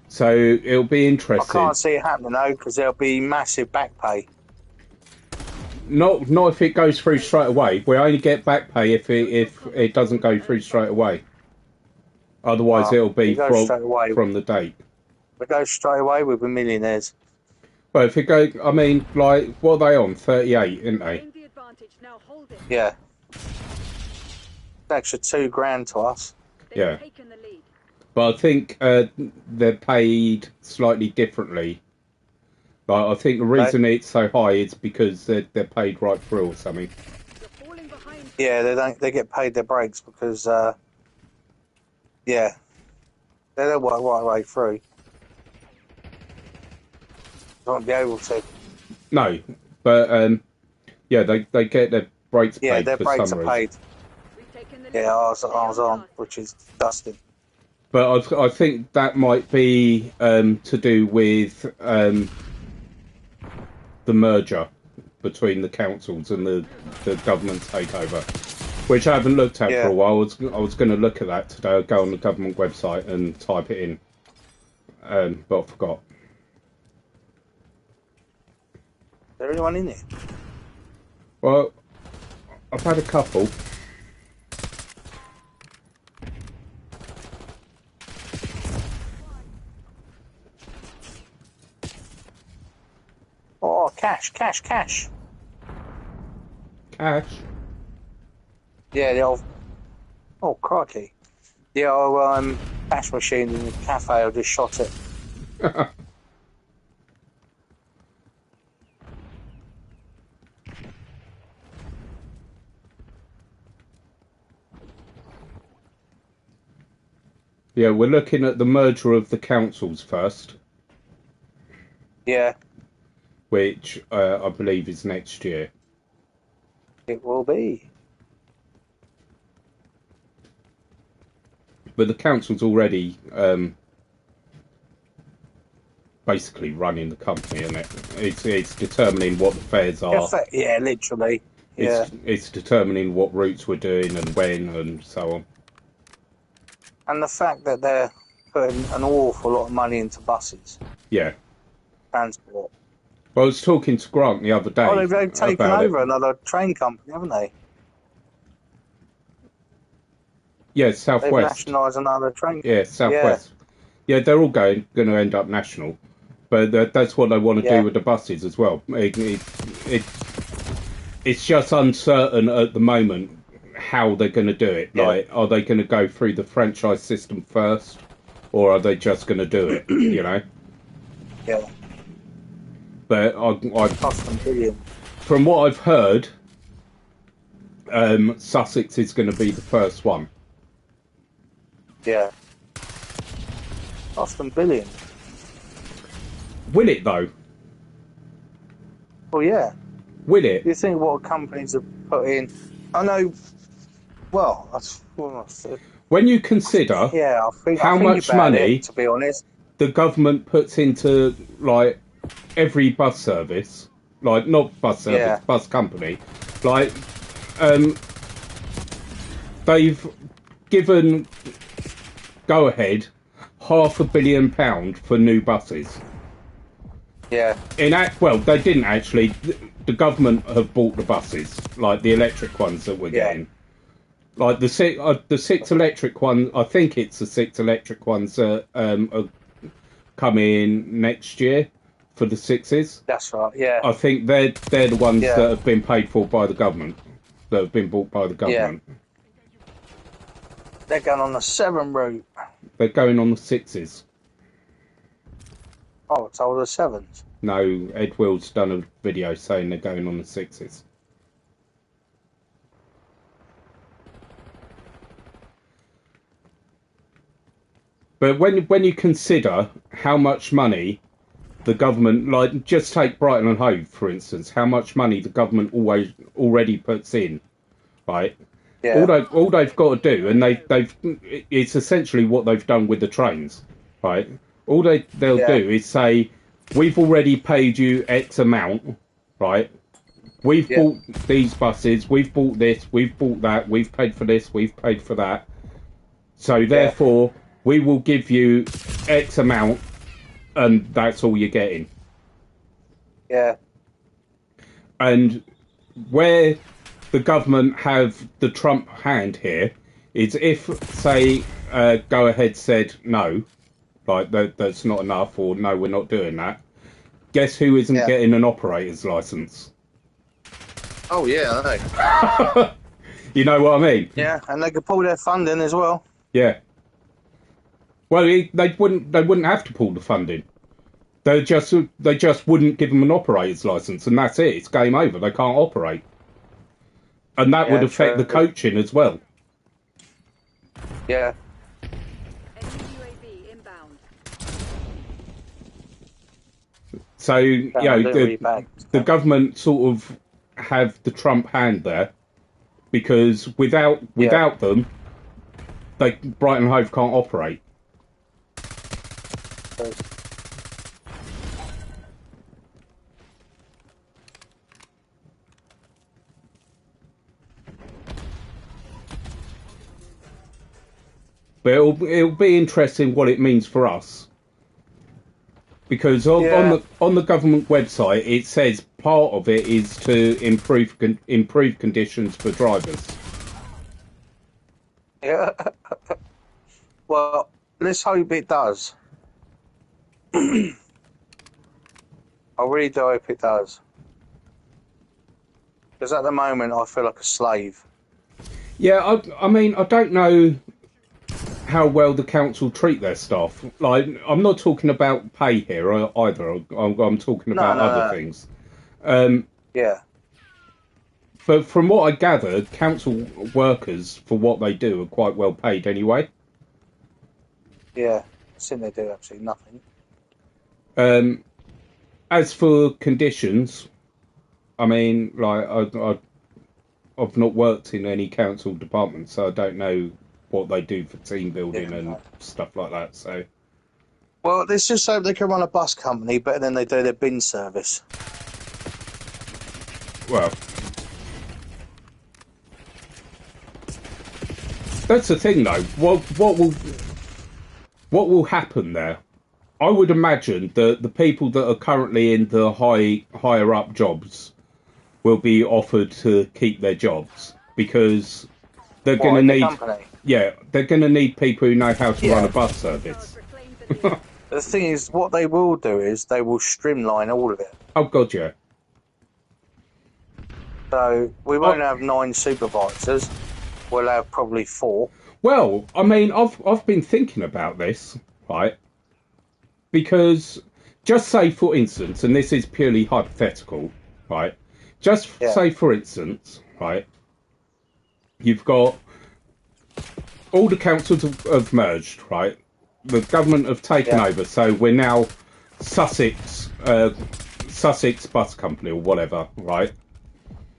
So it'll be I interesting. can't see it happening though because there'll be massive back pay. Not if it goes through straight away. We only get back pay if it doesn't go through straight away. Otherwise, it'll be from the date. If it goes straight away, we'll be millionaires. Well, if it goes, I mean, like, what are they on? 38, isn't they? Gain the advantage. Now hold it. Yeah. Extra $2,000 to us. They've Yeah. taken the lead. But I think they're paid slightly differently. Like, I think the reason it's so high is because they're paid right through or something. You're falling behind. Yeah, they get paid their breaks because yeah, they don't work right way through. They won't be able to. No, but yeah, they get their breaks paid. Yeah, their for breaks some are reason. paid. We've taken the lead. Yeah, I was Stay on, task. which is dusted. But I think that might be to do with the merger between the councils and the government takeover, which I haven't looked at for a while. I was going to look at that today. I'll go on the government website and type it in, but I forgot. Is there anyone in there? Well, I've had a couple. Oh, cash. Cash. Yeah, the old. Oh, crikey. The old cash machine in the cafe, I just shot it. Yeah, we're looking at the merger of the councils first, Yeah, which I believe is next year. it will be. But the council's already basically running the company, isn't it? It's determining what the fares are. Yeah, literally. Yeah. It's determining what routes we're doing and when and so on. And the fact that they're putting an awful lot of money into buses, Yeah. transport. Well, I was talking to Grant the other day. Oh, they've taken about over it. another train company, haven't they? Yeah, They've Southwest. nationalised another train. Yeah, Southwest. Yeah, they're all going to end up national, but that's what they want to do with the buses as well. It's just uncertain at the moment how they're going to do it. Yeah. Like, are they going to go through the franchise system first, or are they just going to do it? You know. Yeah. But Cost them billions. from what I've heard, Sussex is going to be the first one. Yeah. Cost them billions. Will it though? Well, yeah. Will it? You think what companies have put in? I know. Well, When you consider yeah, I how think much about money it, to be honest. the government puts into like every bus service, like not bus service, Yeah. bus company, like they've given Go Ahead £500 million for new buses. Yeah. Well, they didn't actually. The government have bought the buses, like the electric ones that we're Yeah. getting. Like the six electric ones. I think it's the six electric ones that are coming next year for the sixes. That's right. Yeah. I think they're the ones Yeah. that have been paid for by the government, that have been bought by the government. They're going on the 7 route. They're going on the sixes. Oh, it's all the 7s. No, Ed Will's done a video saying they're going on the sixes. But when you consider how much money the government, like just take Brighton and Hove for instance, how much money the government already puts in, right? Yeah. All they've got to do, and it's essentially what they've done with the trains, right? All they'll do is say, we've already paid you X amount, right? We've bought these buses, we've bought this, we've bought that, we've paid for this, we've paid for that. So therefore, we will give you X amount, and that's all you're getting. Yeah. And where the government have the Trump hand here is if, say, Go Ahead said no, like that's not enough, or no, we're not doing that. Guess who isn't getting an operator's license? Oh yeah, I know. You know what I mean? Yeah, and they could pull their funding as well. Yeah. Well, they wouldn't have to pull the funding. They just wouldn't give them an operator's license, and that's it. It's game over. They can't operate, and that would affect the coaching as well. Yeah. Enemy UAV inbound. So you know, the government sort of have the Trump hand there, because without them, Brighton and Hove can't operate. But it'll be interesting what it means for us, because on the government website it says part of it is to improve conditions for drivers. Yeah. Well, let's hope it does. I really do hope it does. Because at the moment I feel like a slave. Yeah, I mean, I don't know how well the council treat their staff. Like, I'm not talking about pay here either. I'm talking about other things. Yeah. But from what I gather, council workers, for what they do, are quite well paid anyway. Yeah, I think they do absolutely nothing. As for conditions, I mean, like, I've not worked in any council department, so I don't know what they do for team building and stuff like that. So, well, let's just hope they can run a bus company better than they do their bin service. well, that's the thing, though. What will happen there? I would imagine that the people that are currently in the higher up jobs will be offered to keep their jobs, because they're going to need they're going to need people who know how to run a bus service. The thing is, what they will do is they will streamline all of it. Oh god, yeah. So we won't have 9 supervisors. We'll have probably 4. Well, I mean, I've been thinking about this, right? Because just say, for instance, and this is purely hypothetical, right? Just say, for instance, right? You've got all the councils have merged, right? The government have taken over, so we're now Sussex Bus Company or whatever, right?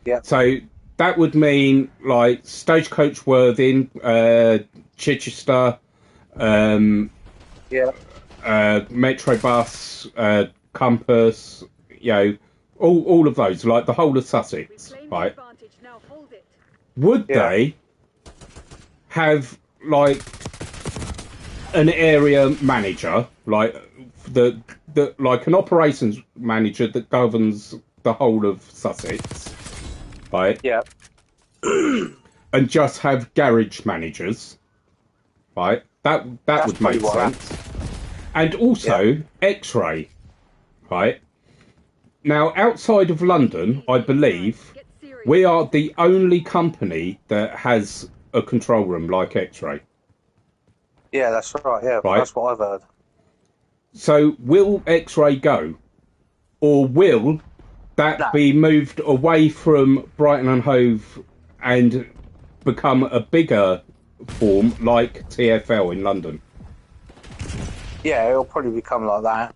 Yeah. So that would mean like Stagecoach Worthing, Chichester, Metrobus, Compass, you know, all of those, like the whole of Sussex, right? Now hold it. Would they have like an area manager, like the like an operations manager that governs the whole of Sussex, right? Yeah. And just have garage managers, right? That would make sense. And also X-ray, right? Now, outside of London, I believe we are the only company that has a control room like X-ray. Yeah, that's right. Yeah, Right. that's what I've heard. So, will X-ray go, or will that be moved away from Brighton and Hove and become a bigger form like TFL in London? Yeah, it'll probably become like that.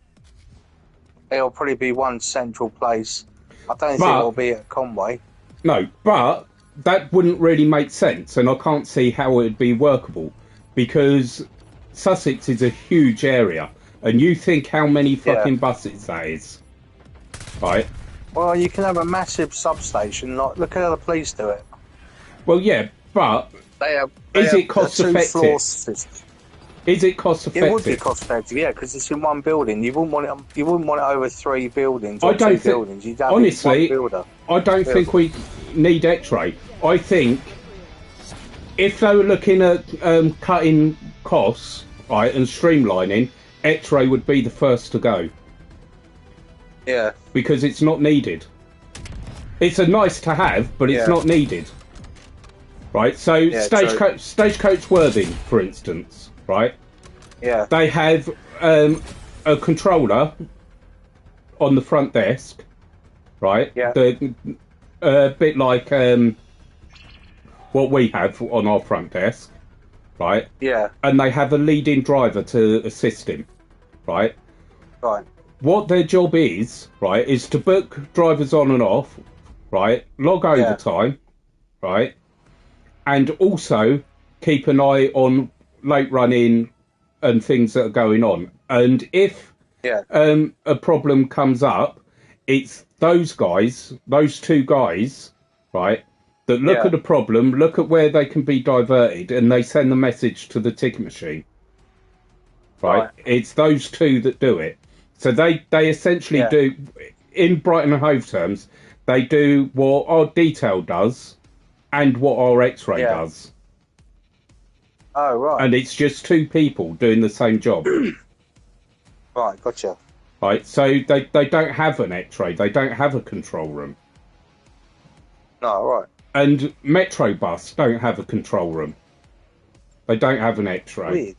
It'll probably be one central place. I don't think it'll be at Conway. No, but that wouldn't really make sense, and I can't see how it would be workable, because Sussex is a huge area, and you think how many fucking buses that is, right? Well, you can have a massive substation. Like, look at how the police do it. Well, yeah, but is it cost effective? Is it cost effective? It would be cost effective, yeah, because it's in one building. You wouldn't want it. You wouldn't want it over 3 buildings. Or I don't two buildings. You'd have honestly. it in one builder. I don't think we need X-ray. I think if they were looking at cutting costs, right, and streamlining, X-ray would be the first to go. Yeah. Because it's not needed. It's a nice to have, but it's not needed. Right. So Stagecoach Worthing, for instance, right? Yeah. They have a controller on the front desk, right? Yeah. A bit like what we have on our front desk, right? Yeah. And they have a leading driver to assist him, right? Right. What their job is, right, is to book drivers on and off, right? Log overtime, right? And also keep an eye on late running and things that are going on. And if a problem comes up, it's those guys, those two guys, right, that look at the problem, look at where they can be diverted, and they send the message to the ticket machine. Right? It's those two that do it. So they essentially do, in Brighton and Hove terms, they do what our detail does and what our X-ray does. Oh, right. And it's just two people doing the same job. Right, gotcha. Right, so they don't have an X-ray, they don't have a control room. No, right. And Metrobus don't have a control room. They don't have an X-ray. Weird.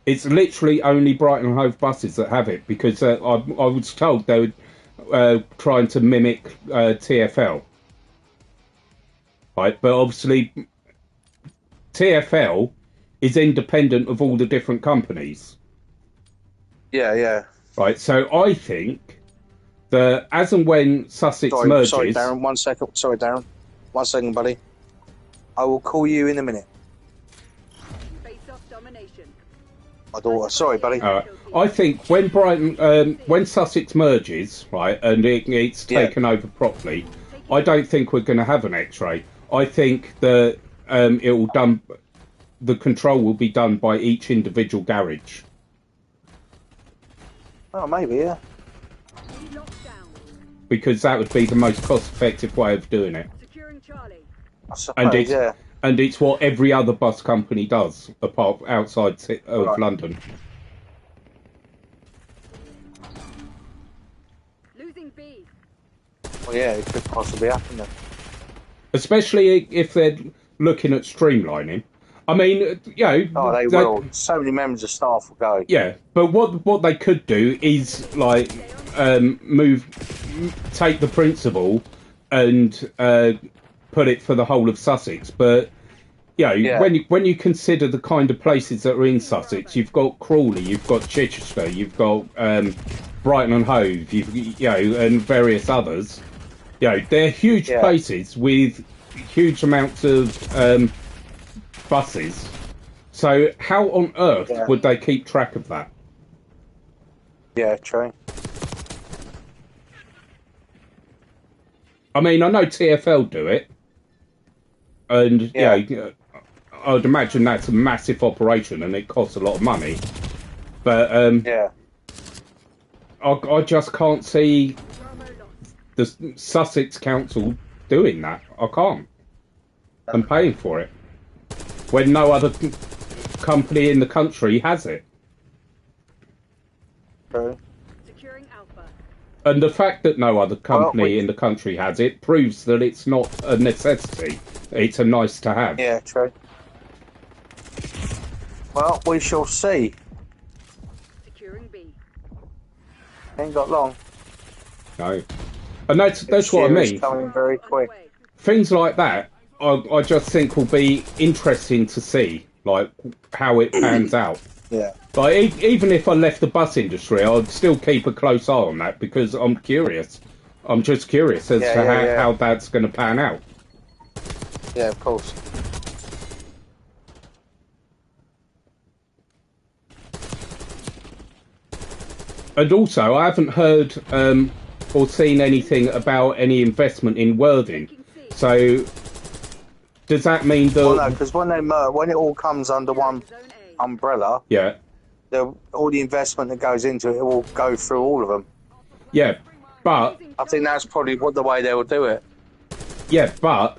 It's literally only Brighton and Hove buses that have it, because I was told they were trying to mimic TFL. Right, but obviously TFL is independent of all the different companies. Yeah, yeah. Right, so I think that as and when Sussex merges... Sorry, Darren, 1 second. Sorry, Darren. 1 second, buddy. I will call you in a minute. Face-off domination. My daughter. Sorry, buddy. I think when when Sussex merges, right, and it's taken over properly, I don't think we're going to have an X-ray. I think that the control will be done by each individual garage. Oh, maybe, yeah. Because that would be the most cost-effective way of doing it. Securing Charlie. I suppose, and it's what every other bus company does, apart outside of London. Losing B. Well, yeah, it could possibly happen then. Especially if they're looking at streamlining. I mean, you know... Oh, they will. So many members of staff will go. Yeah, but what they could do is, like, take the principle and put it for the whole of Sussex. But, Yeah. when you consider the kind of places that are in Sussex, you've got Crawley, you've got Chichester, you've got Brighton and Hove, and various others. They're huge places with huge amounts of buses. So how on earth would they keep track of that? Yeah, true. I mean, I know TfL do it, and I would imagine that's a massive operation and it costs a lot of money. But I just can't see the Sussex Council doing that. I can't. And paying for it when no other company in the country has it. True. Securing Alpha. And the fact that no other company in the country has it proves that it's not a necessity. It's a nice to have. Yeah, true. Well, we shall see. Securing B. Ain't got long. No. And that's what I mean. Coming very quick. Things like that, I just think will be interesting to see, like how it pans out. Yeah. But even if I left the bus industry, I'd still keep a close eye on that because I'm curious. I'm just curious as to how that's going to pan out. Yeah, of course. And also, I haven't heard or seen anything about any investment in Worthing. So, does that mean that? Well, no, because when it all comes under one umbrella, all the investment that goes into it will go through all of them. Yeah, but I think that's probably the way they will do it. Yeah, but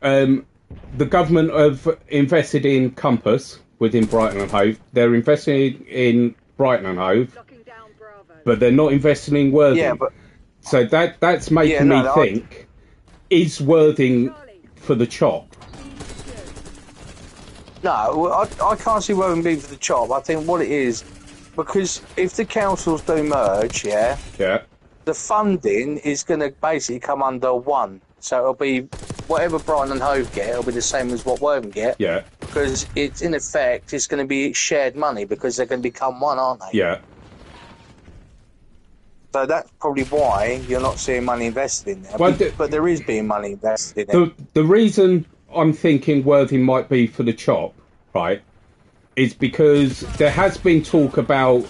the government have invested in Compass within Brighton and Hove. They're investing in Brighton and Hove, but they're not investing in Worthing. Yeah, but so that's making me think: is Worthing for the chop? No, I can't see Worthing being for the chop. I think what it is, because if the councils do merge, the funding is going to basically come under one. So it'll be whatever Brighton and Hove get, it'll be the same as what Worthing get. Yeah. Because it's in effect, it's going to be shared money because they're going to become one, aren't they? Yeah. So that's probably why you're not seeing money invested in there. Well, but there is being money invested in it. The reason I'm thinking Worthing might be for the chop, right, is because there has been talk about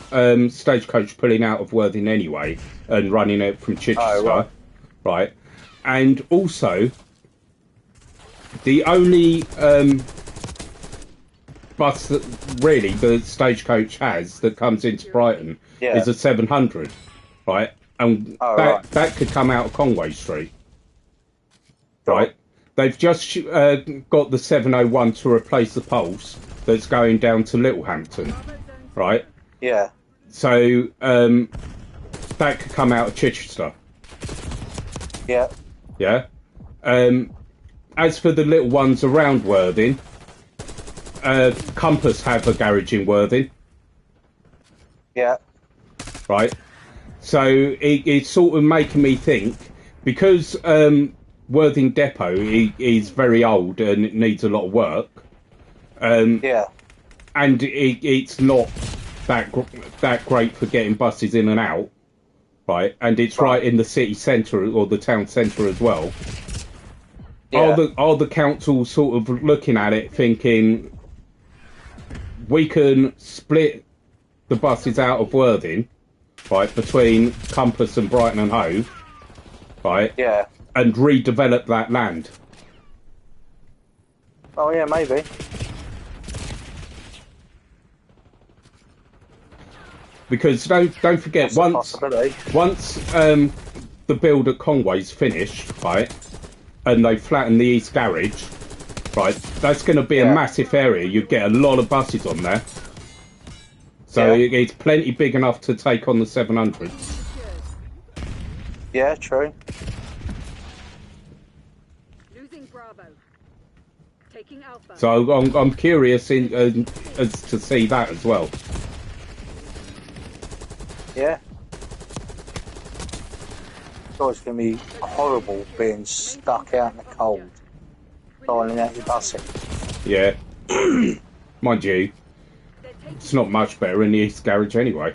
Stagecoach pulling out of Worthing anyway and running it from Chichester, right? And also, the only bus that really the Stagecoach has that comes into Brighton is a 700, right? And that could come out of Conway Street, right? They've just got the 701 to replace the Pulse that's going down to Littlehampton, right? Yeah. So that could come out of Chichester. Yeah. Yeah. As for the little ones around Worthing, Compass have a garage in Worthing. Yeah. Right. So it's sort of making me think, because Worthing Depot is very old and it needs a lot of work. Yeah. And it's not that great for getting buses in and out. Right, and it's right in the city centre or the town centre as well. Yeah. Are the council sort of looking at it thinking we can split the buses out of Worthing, right, between Compass and Brighton and Hove, right? Yeah. And redevelop that land? Oh yeah, maybe. Because don't forget, once the build at Conway's finished, right, and they flatten the East Garage, right, that's going to be a massive area. You'd get a lot of buses on there. So it's plenty big enough to take on the 700s. Yeah, true. Losing Bravo. Taking Alpha. So I'm curious as to see that as well. Yeah. Oh, it's going to be horrible being stuck out in the cold, dialing out your bussing. Yeah. Mind you, They're taking it's not much better in the East Garage anyway.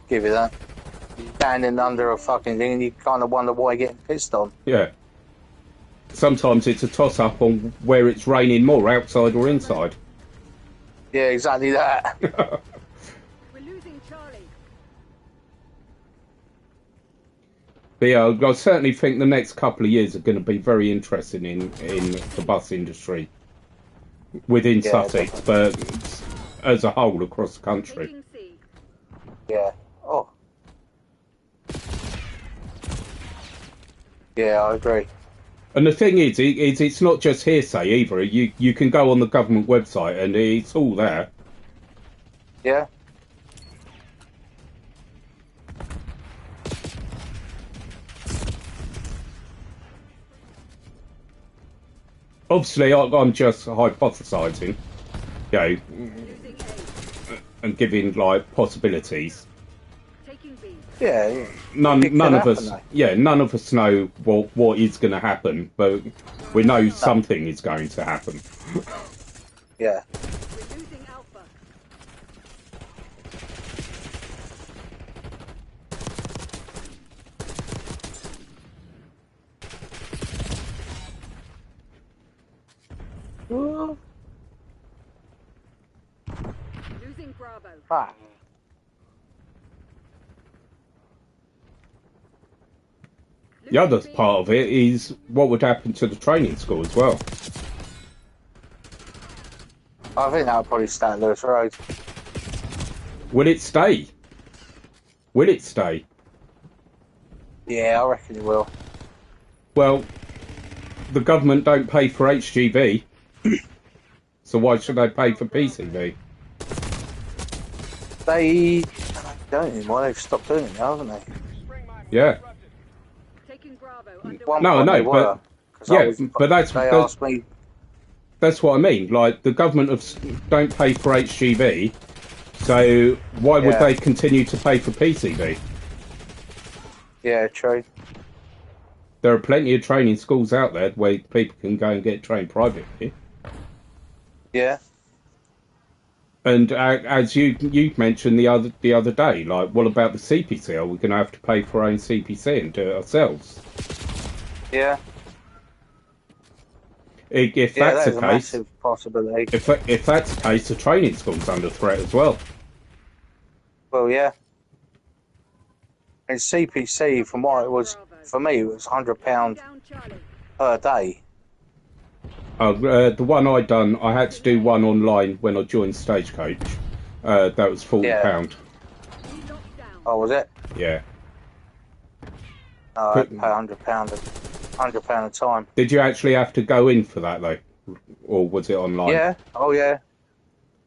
Give you that. Standing under a fucking thing and you kind of wonder why you're getting pissed on. Yeah. Sometimes it's a toss-up on where it's raining more, outside or inside. Yeah, exactly that. We're losing Charlie. But yeah, I certainly think the next couple of years are going to be very interesting in the bus industry within Yeah, Sussex, but as a whole across the country. Taking C. Yeah. Oh. Yeah, I agree. And the thing is, it's not just hearsay either. You can go on the government website and it's all there. Yeah. Obviously, I'm just hypothesising, you know, Losing A. and giving like possibilities. Taking B. Yeah, yeah. None It can of happen, us, though. yeah, none of us know what is going to happen, but we know something is going to happen. Yeah. We're losing Alpha. Losing Bravo. Ah. The other Losing B. part of it is what would happen to the training school as well. I think that would probably stay at Lewis Road. Will it stay? Will it stay? Yeah, I reckon it will. Well, the government don't pay for HGV, so why should they pay for PCV? They don't anymore. They've stopped doing it now, haven't they? Yeah. Taking Bravo. Under One No, point I they know, were, 'cause yeah, I was- but they that's asked me. That's what I mean. Like, the government don't pay for HGV, so why would Yeah. they continue to pay for PCV? Yeah, true. There are plenty of training schools out there where people can go and get trained privately. Yeah. And as you mentioned the other day, like, what about the CPC? Are we going to have to pay for our own CPC and do it ourselves? Yeah. If Yeah, that's that is the a case, massive possibility. if that's the case, the training school's under threat as well. Well, yeah. And CPC, from what it was, for me, it was £100 down Charlie. per day. The one I done, I had to do one online when I joined Stagecoach. That was £40. Yeah. Locked down. Oh, was it? Yeah. No, I had to pay £100 a time. Did you actually have to go in for that though, or was it online? Yeah. Oh, yeah.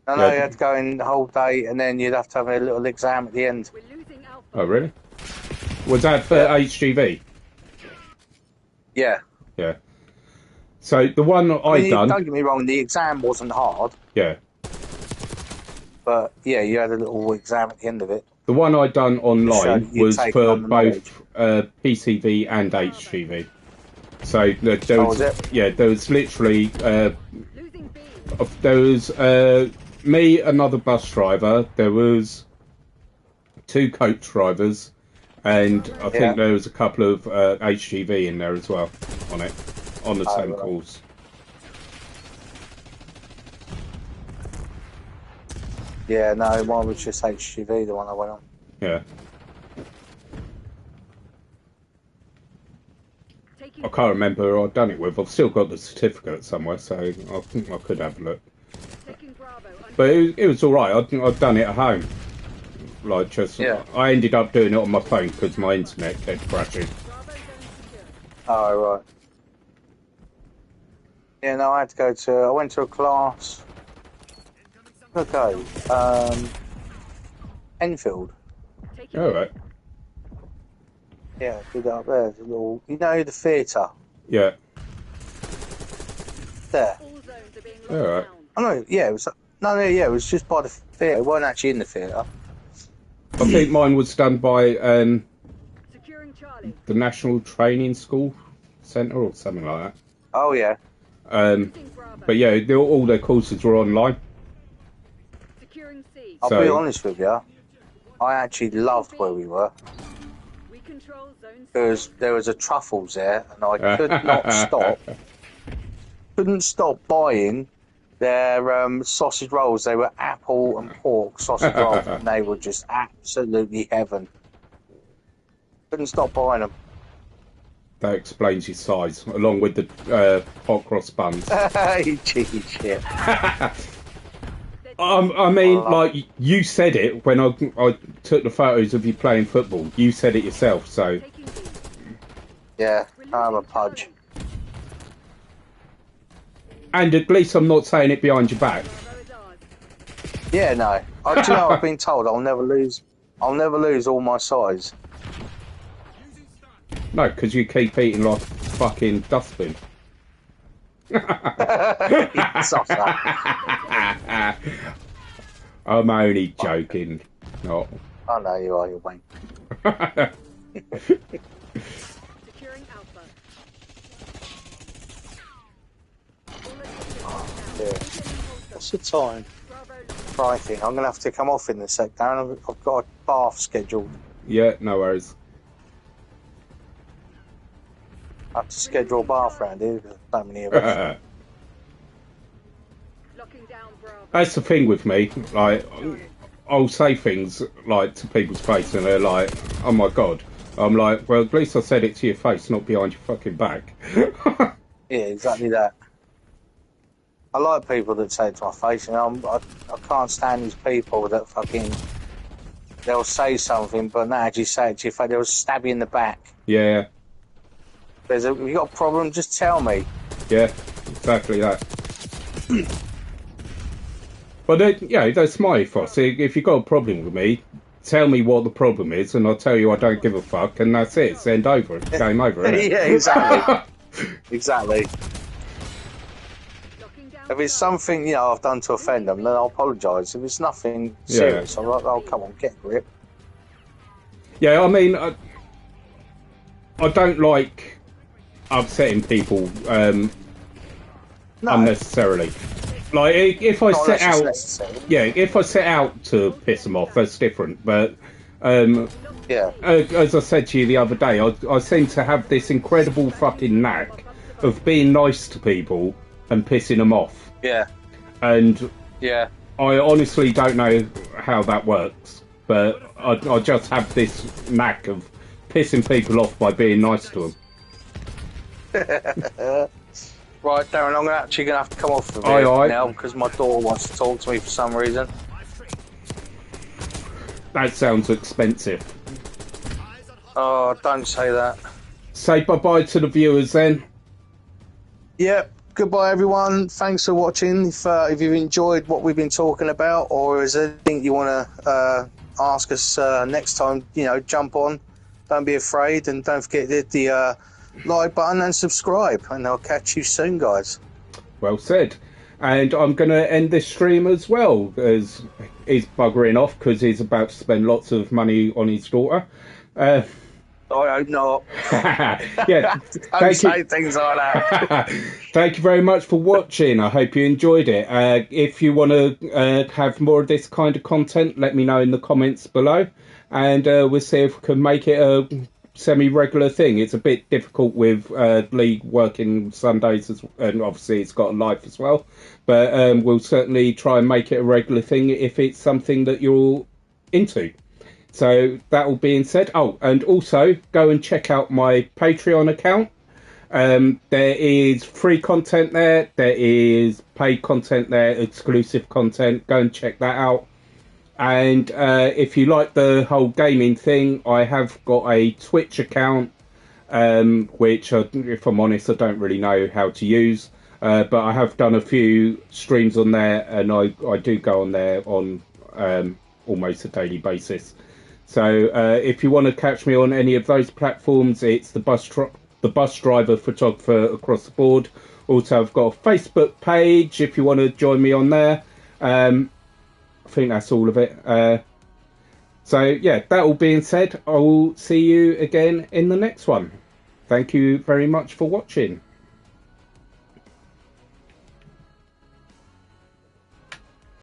No, Yeah. you had to go in the whole day, and then you'd have to have a little exam at the end. We're losing Alpha. Oh, really? Was that for Yeah. HGV? Yeah. Yeah. So the one that I mean, done, don't get me wrong, the exam wasn't hard, yeah, but yeah, you had a little exam at the end of it. the one I done online you was take for on the both PCV and HGV. So there Oh, was, was it? yeah, there was literally Losing B. there was me, another bus driver. There was 2 coach drivers, and I Yeah. think there was a couple of HGV in there as well on it, on the Oh, same right. course. Yeah, no, mine was just HGV, the one I went on. Yeah, Taking I can't remember who I'd done it with. I've still got the certificate somewhere, so I think I could have a look. Taking Bravo. Under But it was all right. I'd done it at home. Like, just Yeah. I ended up doing it on my phone because my internet kept crashing. Bravo zone secure. Oh, right. Yeah, no, I went to a class. Okay, Enfield. Taking All right. Yeah, did that up there. There's a little, you know, the theatre Yeah. all there. zones are being locked All right. down. Oh no, yeah, it was. No, yeah, it was just by the theatre. It weren't actually in the theatre. I think mine was done by Securing Charlie. the National Training School Centre or something like Oh yeah, Taking Bravo. But yeah, all their courses were online. Securing C. I'll So- be honest with you. I actually loved where we were We control zone C. because there was a Truffles there, and I could not stop. Couldn't stop buying their sausage rolls. They were apple and pork sausage rolls, and they were just absolutely heaven. Couldn't stop buying them. That explains your size, along with the hot cross buns. You cheeky shit. I mean, like, you said it when I took the photos of you playing football. You said it yourself, so... Taking B. Yeah, I'm a pudge. And at least I'm not saying it behind your back. Bravo is ours. Yeah, no. Do you know, I've been told I'll never lose all my size. No, because you keep eating like a fucking dustbin. Soft that. I'm only joking. Not. I know you are, you wank. Securing Alpha. Yeah. What's the time? Bravo. Crikey, I'm going to have to come off in a sec, Darren. I've got a bath scheduled. Yeah, no worries. I have to schedule a bath round here. There's so many of us. Locking down Bravo. That's the thing with me. Like, I'll say things like to people's face, and they're like, "Oh my god." I'm like, "Well, at least I said it to your face, not behind your fucking back." Yeah, exactly that. I like people that say it to my face, and I can't stand these people that fucking... They'll say something, but not actually say it to your face. They'll stab you in the back. Yeah, If you got a problem, just tell me. yeah, exactly that. But that's my fuss. If you've got a problem with me, tell me what the problem is, and I'll tell you I don't give a fuck, and that's it. It's end over. Game over, isn't it? Yeah, exactly. Exactly. Locking down If it's Bravo. something, I've done to offend them, then I'll apologise. If it's nothing serious, I'm like, oh, come on, get a grip. Yeah, I mean, I don't like upsetting people No, unnecessarily. Like, if I not set unless it's out, necessary. yeah, if I set out to piss them off, that's different. But Yeah. as I said to you the other day, I seem to have this incredible fucking knack of being nice to people and pissing them off. Yeah. And Yeah. I honestly don't know how that works, but I just have this knack of pissing people off by being nice to them. Right, Darren, I'm actually going to have to come off of Aye, here aye. now because my daughter wants to talk to me for some reason. That sounds expensive. Oh, don't say that. Say bye-bye to the viewers then. Yep. Goodbye, everyone. Thanks for watching. If you've enjoyed what we've been talking about, or is there anything you want to ask us next time, jump on. Don't be afraid, and don't forget to hit the like button and subscribe. And I'll catch you soon, guys. Well said. And I'm going to end this stream as well, as he's buggering off because he's about to spend lots of money on his daughter. I hope not. Yeah, Don't say things like that. Thank you very much for watching. I hope you enjoyed it. If you want to have more of this kind of content, let me know in the comments below, and we'll see if we can make it a semi-regular thing. It's a bit difficult with Lee working Sundays, and obviously it's got a life as well, but we'll certainly try and make it a regular thing if it's something that you're into. So that all being said, and also go and check out my Patreon account. There is free content there, there is paid content there, exclusive content. Go and check that out. And if you like the whole gaming thing, I have got a Twitch account, which, if I'm honest, I don't really know how to use. But I have done a few streams on there, and I do go on there on almost a daily basis. So if you want to catch me on any of those platforms, it's the bus driver photographer across the board. Also, I've got a Facebook page if you want to join me on there. I think that's all of it. So yeah, that all being said, I will see you again in the next one. Thank you very much for watching.